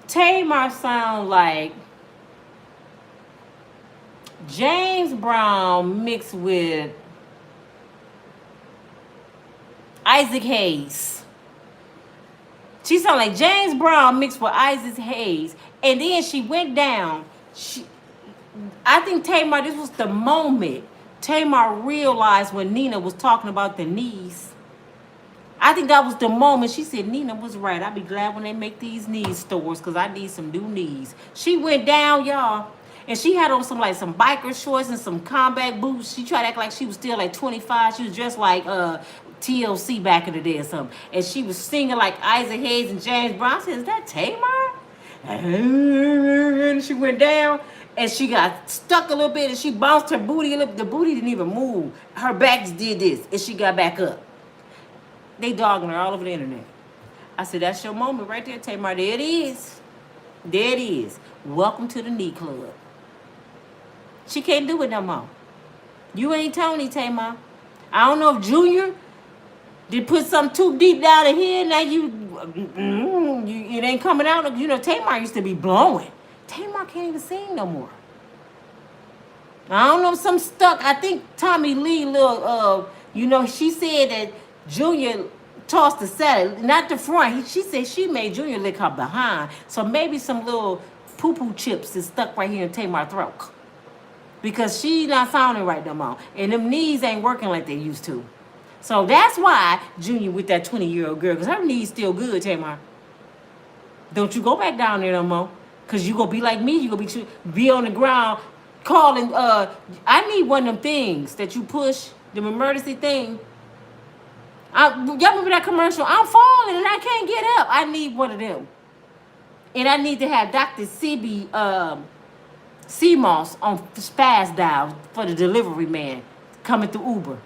Tamar sound like James Brown mixed with Isaac Hayes. She sound like James Brown mixed with Isaac Hayes. And then she went down. I think Tamar, this was the moment Tamar realized when Nina was talking about the knees. I think that was the moment she said, Nina was right. I'll be glad when they make these knee stores because I need some new knees. She went down, y'all, and she had on some biker shorts and some combat boots. She tried to act like she was still like 25. She was dressed like TLC back in the day or something. And she was singing like Isaac Hayes and James Brown. I said, is that Tamar? And she went down. And she got stuck a little bit, and she bounced her booty a little. The booty didn't even move. Her back did this, and she got back up. They dogging her all over the internet. I said, that's your moment right there, Tamar. There it is. There it is. Welcome to the knee club. She can't do it no more. You ain't Tony, Tamar. I don't know if Junior did put something too deep down in here. Now it ain't coming out. You know, Tamar used to be blowing. Tamar can't even sing no more. I don't know, some stuck. I think Tommy Lee, she said that Junior tossed the salad, not the front. She said she made Junior lick her behind. So maybe some little poo-poo chips is stuck right here in Tamar's throat. Because she's not sounding right no more. And them knees ain't working like they used to. So that's why Junior with that 20-year-old girl, because her knees still good, Tamar. Don't you go back down there no more. Because you going to be like me. You going to be on the ground calling. I need one of them things that you push, the emergency thing. Y'all remember that commercial? I'm falling and I can't get up. I need one of them. And I need to have Dr. CB CMOS on spaz dial for the delivery man coming through Uber.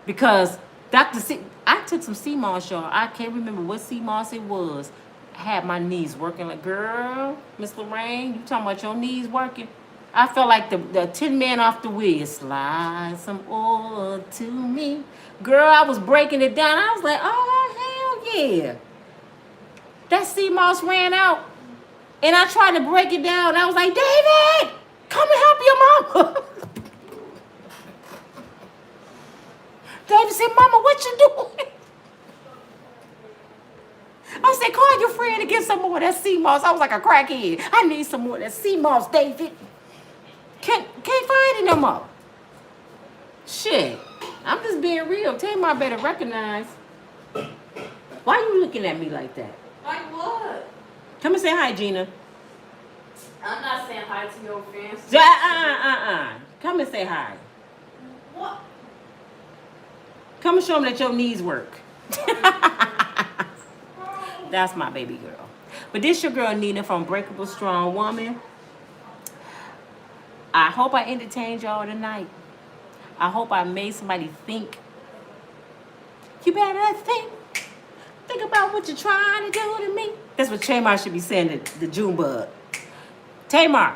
Because I took some CMOS, y'all. I can't remember what CMOS it was. Had my knees working like, girl, Miss Lorraine, you talking about your knees working? I felt like the Tin Man off the wheel. Slide some oil to me. Girl, I was breaking it down. I was like, oh, hell yeah. That CMOS ran out. And I tried to break it down. I was like, David, come and help your mama. David said, Mama, what you doing? I said, call your friend to get some more of that CMOS. I was like a crackhead. I need some more of that CMOS, David. Can't find it no more. Shit. I'm just being real. Tamar better recognize. Why you looking at me like that? Like what? Come and say hi, Gina. I'm not saying hi to your fans. Come and say hi. What? Come and show them that your knees work. That's my baby girl. But this your girl Nina from Breakable Strong Woman. I hope I entertained y'all tonight. I hope I made somebody think. You better think. Think about what you're trying to do to me. That's what Tamar should be saying to the Junebug. Tamar,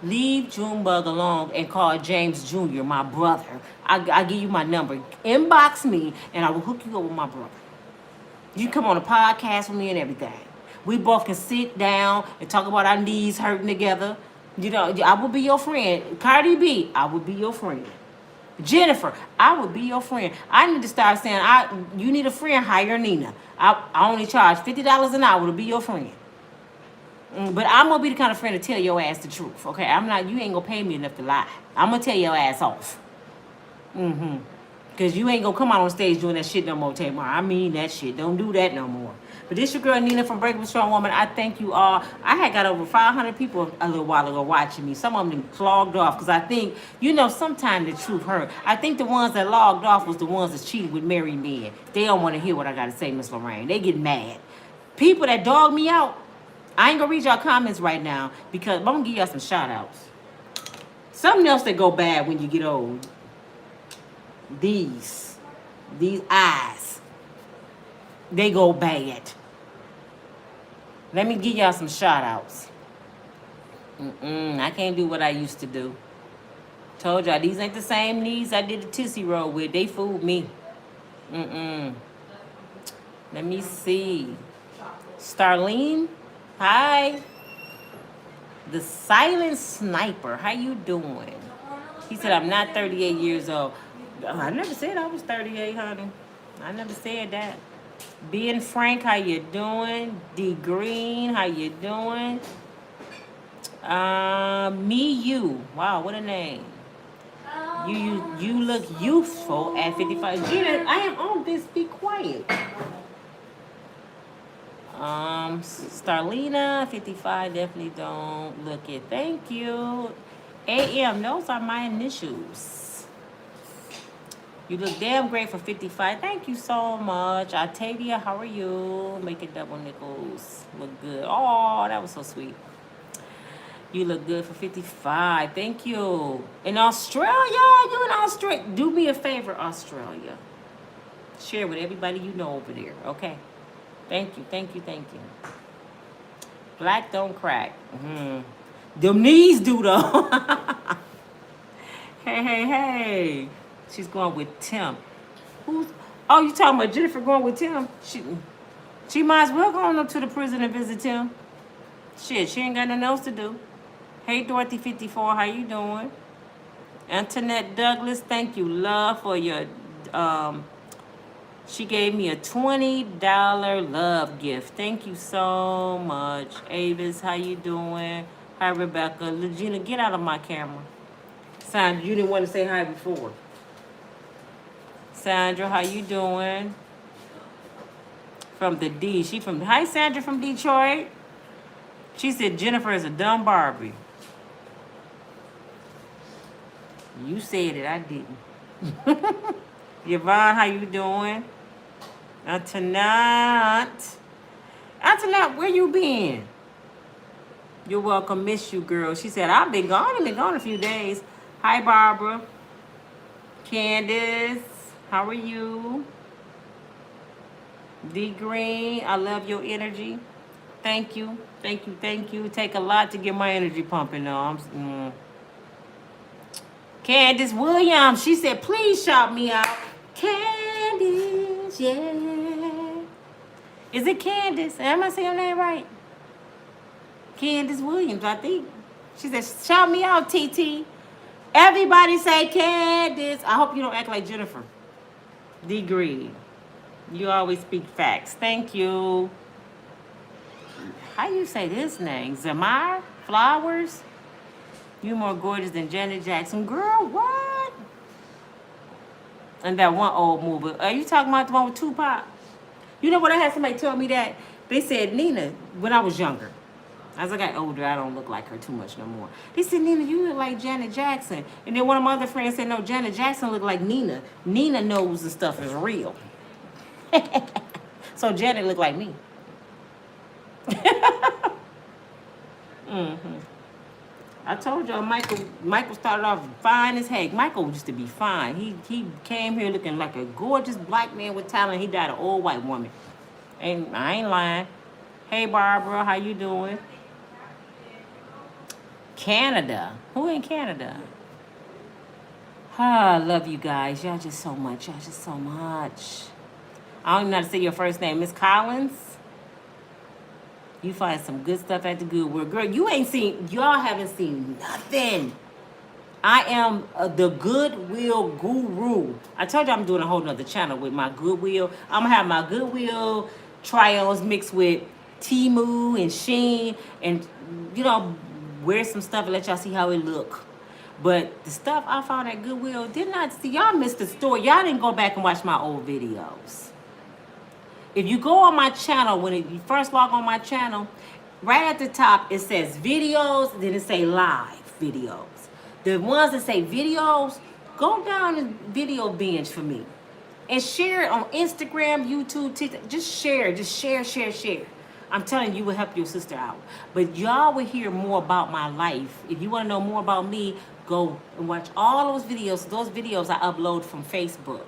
leave Junebug alone and call James Jr., my brother. I'll give you my number. Inbox me and I will hook you up with my brother. You come on a podcast with me and everything. We both can sit down and talk about our knees hurting together. You know, I will be your friend. Cardi B, I will be your friend. Jennifer, I would be your friend. I need to start saying, you need a friend, hire Nina. I only charge $50 an hour to be your friend. But I'm gonna be the kind of friend to tell your ass the truth. Okay, I'm not. You ain't gonna pay me enough to lie. I'm gonna tell your ass off. Cause you ain't gonna come out on stage doing that shit no more, Tamar. I mean that shit. Don't do that no more. But this your girl Nina from Breakfast Strong Woman. I thank you all. I had got over 500 people a little while ago watching me. Some of them clogged off because I think, sometimes the truth hurt. I think the ones that logged off was the ones that cheated with married men. They don't want to hear what I gotta say, Miss Lorraine. They get mad. People that dog me out, I ain't gonna read y'all comments right now because I'm gonna give y'all some shout outs. Something else that go bad when you get old. These eyes, they go bad. Let me give y'all some shout outs. I can't do what I used to do. Told y'all, these ain't the same knees I did the Tootsie Roll with. They fooled me. Let me see. Starlene, hi. The Silent Sniper, how you doing? He said, I'm not 38 years old. I never said I was 38, honey. I never said that. Being Frank, how you doing? D Green, how you doing? Me, you. Wow, what a name. You look youthful at 55. Gina, I am on this. Be quiet. Starlina, 55. Definitely don't look it. Thank you. AM, those are my initials. You look damn great for 55. Thank you so much. Octavia, how are you? Make it double nickels. Look good. Oh, that was so sweet. You look good for 55. Thank you. In Australia? You in Australia? Do me a favor, Australia. Share with everybody you know over there, okay? Thank you, thank you, thank you. Black don't crack. Them knees do, though. Hey. She's going with Tim. Oh, you talking about Jennifer going with Tim? She might as well go on up to the prison and visit Tim. Shit, she ain't got nothing else to do. Hey, Dorothy 54, how you doing? Antoinette Douglas, thank you, love, for your, she gave me a $20 love gift. Thank you so much. Avis, how you doing? Hi, Rebecca. Legina, get out of my camera. Sandra, you didn't want to say hi before. Sandra, how you doing? From the D. Hi, Sandra from Detroit. She said Jennifer is a dumb Barbie. You said it, I didn't. Yvonne, how you doing? Antoinette, where you been? You're welcome, miss you, girl. She said, I've been gone a few days. Hi, Barbara. Candace, how are you? D Green, I love your energy. Thank you. Take a lot to get my energy pumping, though. Candace Williams, she said, please shout me out. Candace, yeah. Is it Candace? Am I saying your name right? Candace Williams, I think. She said, shout me out, TT. Everybody say Candace. I hope you don't act like Jennifer. D Green. You always speak facts. Thank you. How you say this name? Zamar Flowers? You more gorgeous than Janet Jackson. Girl, what? And that one old movie. Are you talking about the one with Tupac? You know what? I had somebody tell me that. They said, Nina, when I was younger. As I got older, I don't look like her too much no more. They said, Nina, you look like Janet Jackson. And then one of my other friends said, no, Janet Jackson looked like Nina. Nina knows the stuff is real. So Janet looked like me. I told y'all Michael started off fine as heck. Michael used to be fine. He came here looking like a gorgeous black man with talent. He died an old white woman. And I ain't lying. Hey Barbara, how you doing? Canada. Who in Canada? I love you guys. Y'all just so much. I don't even know how to say your first name. Miss Collins. You find some good stuff at the Goodwill. Girl, y'all haven't seen nothing. I am the Goodwill Guru. I told you I'm doing a whole nother channel with my Goodwill. I'm gonna have my Goodwill try-ons mixed with Temu and Sheen, and you know, wear some stuff and let y'all see how it look. But the stuff I found at Goodwill did not see. Y'all missed the story. Y'all didn't go back and watch my old videos. If you go on my channel, when you first log on my channel, right at the top it says videos, then it say live videos. The ones that say videos, go down and video binge for me. And share it on Instagram, YouTube, TikTok. Just share, share. I'm telling you, it will help your sister out. But y'all will hear more about my life. If you want to know more about me, go and watch all those videos. Those videos I upload from Facebook.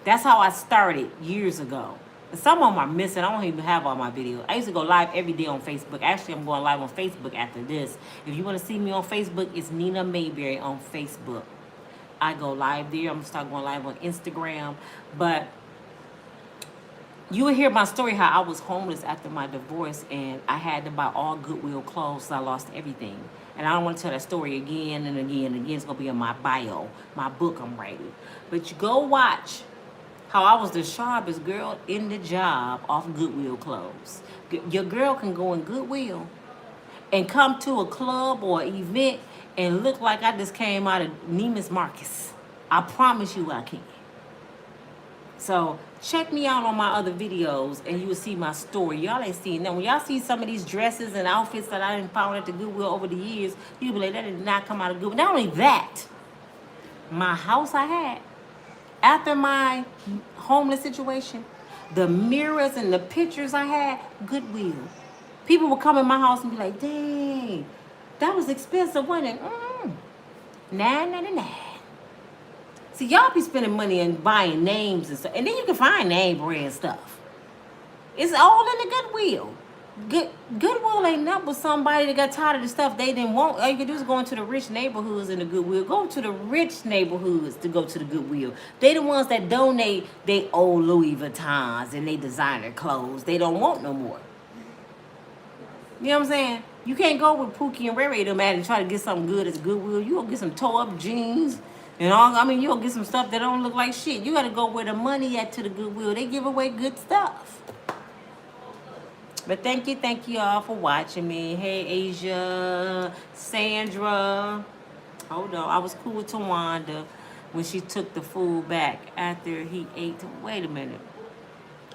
That's how I started years ago. And some of them are missing. I don't even have all my videos. I used to go live every day on Facebook. Actually, I'm going live on Facebook after this. If you want to see me on Facebook, it's Nina Mayberry on Facebook. I go live there. I'm going to start going live on Instagram. But you will hear my story how I was homeless after my divorce and I had to buy all Goodwill clothes, so I lost everything. And I don't want to tell that story again and again and again. It's going to be in my bio, my book I'm writing. But you go watch how I was the sharpest girl in the job off Goodwill clothes. Your girl can go in Goodwill and come to a club or event and look like I just came out of Neiman's Marcus. I promise you I can. So check me out on my other videos and you will see my story. Y'all ain't seen that. When y'all see some of these dresses and outfits that I done found at the Goodwill over the years, you'll be like, that did not come out of Goodwill. Not only that, my house I had, after my homeless situation, the mirrors and the pictures I had, Goodwill. People would come in my house and be like, dang, that was expensive, wasn't it? $9.99. See, y'all be spending money and buying names and stuff. And then you can find name brand stuff. It's all in the Goodwill. Goodwill ain't nothing but somebody that got tired of the stuff they didn't want. All you can do is go into the rich neighborhoods in the Goodwill. Go to the rich neighborhoods to go to the Goodwill. They the ones that donate they old Louis Vuittons and they designer clothes. They don't want no more. You know what I'm saying? You can't go with Pookie and Ray Ray them at and try to get something good at Goodwill. You gonna get some tore up jeans and all. I mean, you gonna get some stuff that don't look like shit. You gotta go where the money at to the Goodwill. They give away good stuff. But thank you all for watching me. Hey, Asia, Sandra. Hold on. I was cool with Tawanda when she took the food back after he ate. Wait a minute.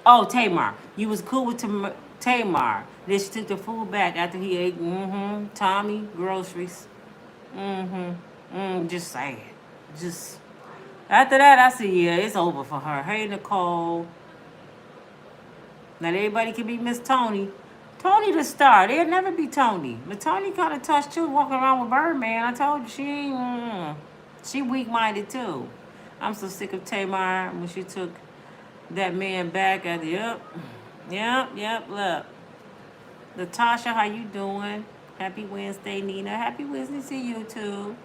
Oh, Tamar. You was cool with Tamar. Then she took the food back after he ate. Tommy, groceries. Just saying. Just. After that, I see, yeah, it's over for her. Hey, Nicole. Not everybody can be Miss Tony. Tony the star. There'll never be Tony. But Tony kind of touched too, walking around with Birdman. I told you she weak-minded too. I'm so sick of Tamar when she took that man back at the Yep. Look. Latasha, how you doing? Happy Wednesday, Nina. Happy Wednesday to you too.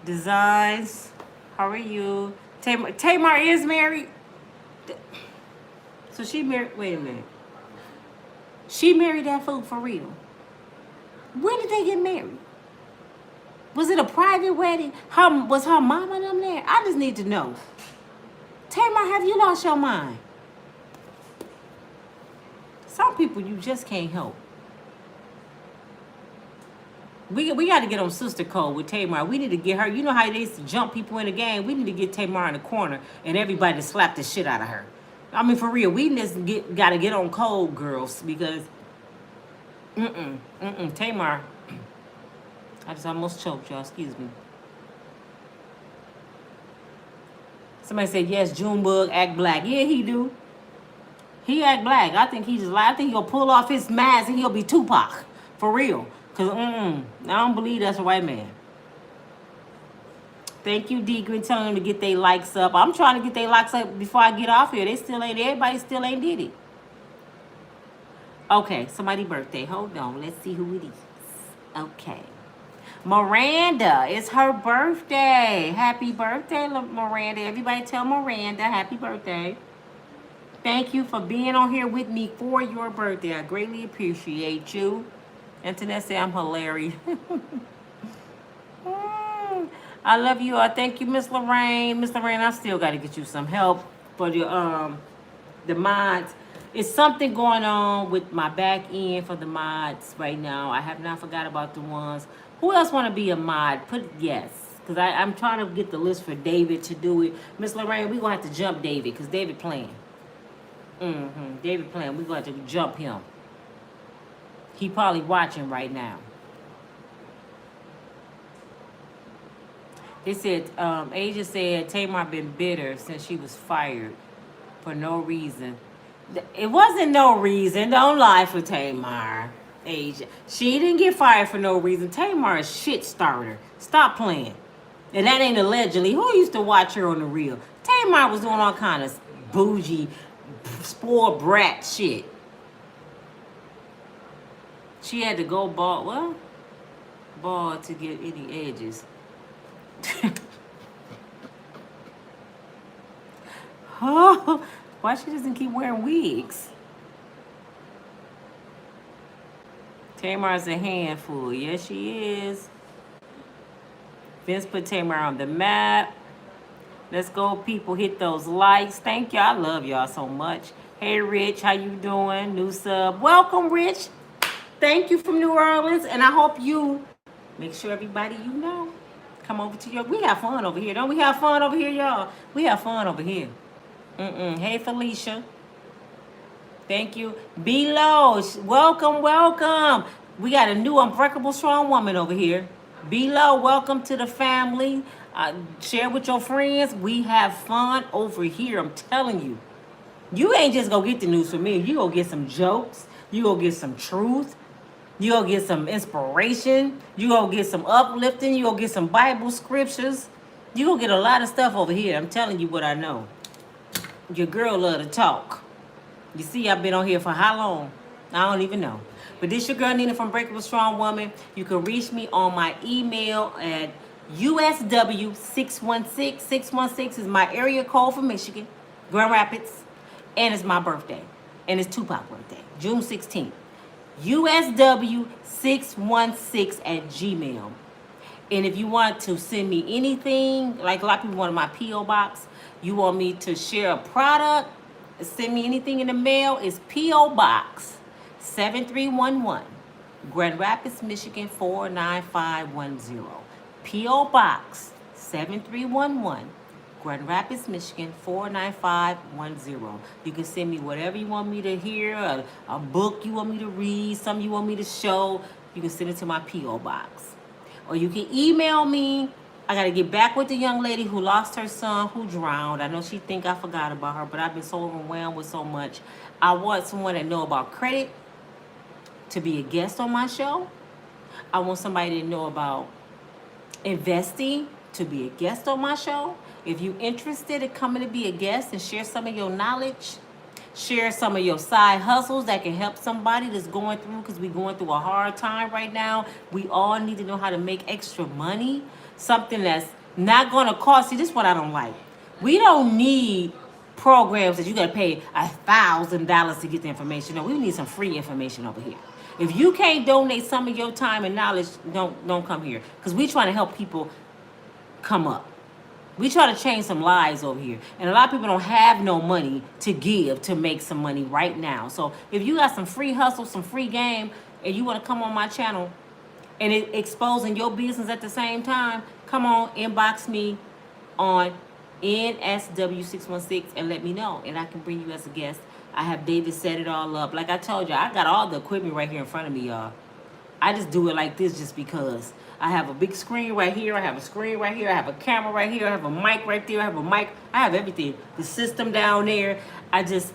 Designs. How are you? Tamar is married. So she married, wait a minute. She married that fool for real. When did they get married? Was it a private wedding? Was her mama and them there? I just need to know. Tamar, have you lost your mind? Some people you just can't help. We got to get on sister code with Tamar. We need to get her. You know how they used to jump people in the game? We need to get Tamar in the corner and everybody to slap the shit out of her. I mean, for real, we just got to get on code, girls, because Tamar, I just almost choked, y'all. Excuse me. Somebody said, yes, Junebug act black. Yeah, he do. He act black. I think he just I think he'll pull off his mask and he'll be Tupac. For real. Because, I don't believe that's a white man. Thank you, D. Green, telling them to get their likes up. I'm trying to get their likes up before I get off here. They still ain't, everybody still ain't did it. Okay, somebody's birthday. Hold on. Let's see who it is. Okay. Miranda, it's her birthday. Happy birthday, Miranda. Everybody tell Miranda happy birthday. Thank you for being on here with me for your birthday. I greatly appreciate you. Internet say I'm hilarious. I love you all. Thank you, Miss Lorraine. Miss Lorraine, I still got to get you some help for the mods. It's something going on with my back end for the mods right now. I have not forgot about the ones. Who else want to be a mod? Put yes. Because I'm trying to get the list for David to do it. Miss Lorraine, we're going to have to jump David because David playing. David playing. We're going to have to jump him. He probably watching right now. They said, Asia said Tamar been bitter since she was fired for no reason. It wasn't no reason. Don't lie for Tamar, Asia. She didn't get fired for no reason. Tamar is shit starter. Stop playing. And that ain't allegedly. Who used to watch her on the real? Tamar was doing all kind of bougie, spoiled brat shit. She had to go ball to get any edges. Oh, why she doesn't keep wearing wigs? Tamar's a handful. Yes, she is. Vince put Tamar on the map. Let's go, people. Hit those likes. Thank y'all. I love y'all so much. Hey, Rich. How you doing? New sub. Welcome, Rich. Thank you from New Orleans. And I hope you make sure everybody you know come over to your... We have fun over here. Don't we have fun over here, y'all? We have fun over here. Hey, Felicia. Thank you. Below. Welcome, welcome. We got a new unbreakable strong woman over here. Below, welcome to the family. Share with your friends. We have fun over here. I'm telling you. You ain't just gonna get the news from me. You gonna get some jokes. You gonna get some truth. You gonna get some inspiration. You gonna get some uplifting. You gonna get some Bible scriptures. You gonna get a lot of stuff over here. I'm telling you what I know. Your girl love to talk. You see, I've been on here for how long? I don't even know. But this your girl Nina from Breakable Strong Woman. You can reach me on my email at USW616. 616 is my area code for Michigan, Grand Rapids, and it's my birthday. And it's Tupac's birthday, June 16th. USW616 at Gmail. And if you want to send me anything, like a lot of people want my P.O. box, you want me to share a product, send me anything in the mail, it's P.O. Box 7311, Grand Rapids, Michigan 49510. P.O. Box 7311, Grand Rapids, Michigan 49510. You can send me whatever you want me to hear, a book you want me to read, something you want me to show. You can send it to my P.O. Box. Or you can email me. I got to get back with the young lady who lost her son, who drowned. I know she think I forgot about her, but I've been so overwhelmed with so much. I want someone that know about credit to be a guest on my show. I want somebody to know about investing to be a guest on my show. If you're interested in coming to be a guest and share some of your knowledge, share some of your side hustles that can help somebody that's going through, because we're going through a hard time right now. We all need to know how to make extra money. Something that's not going to cost you. This is what I don't like. We don't need programs that you got to pay $1,000 to get the information. No, we need some free information over here. If you can't donate some of your time and knowledge, don't come here. Because we trying to help people come up. We try to change some lives over here. And a lot of people don't have no money to give to make some money right now. So if you got some free hustle, some free game, and you want to come on my channel and exposing your business at the same time, come on, inbox me on NSW616 and let me know. And I can bring you as a guest. I have David set it all up. Like I told you, I got all the equipment right here in front of me, y'all. I just do it like this just because. I have a big screen right here. I have a screen right here. I have a camera right here. I have a mic right there. I have a mic. I have everything. The system down there. I just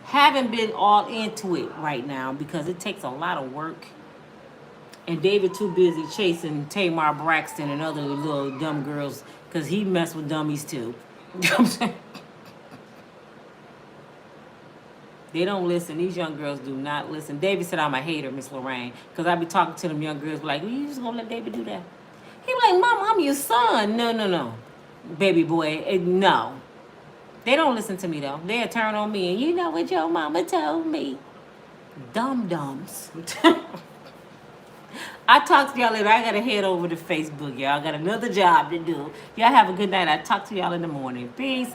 haven't been all into it right now because it takes a lot of work. And David too busy chasing Tamar Braxton and other little dumb girls because he messed with dummies too. You know what I'm saying? They don't listen. These young girls do not listen. David said I'm a hater, Miss Lorraine, because I be talking to them young girls like, well, you just gonna let David do that? He be like, Mom, I'm your son. No. Baby boy, no. They don't listen to me, though. They'll turn on me, and you know what your mama told me. Dum-dums. I talk to y'all later. I gotta head over to Facebook, y'all. I got another job to do. Y'all have a good night. I talk to y'all in the morning. Peace.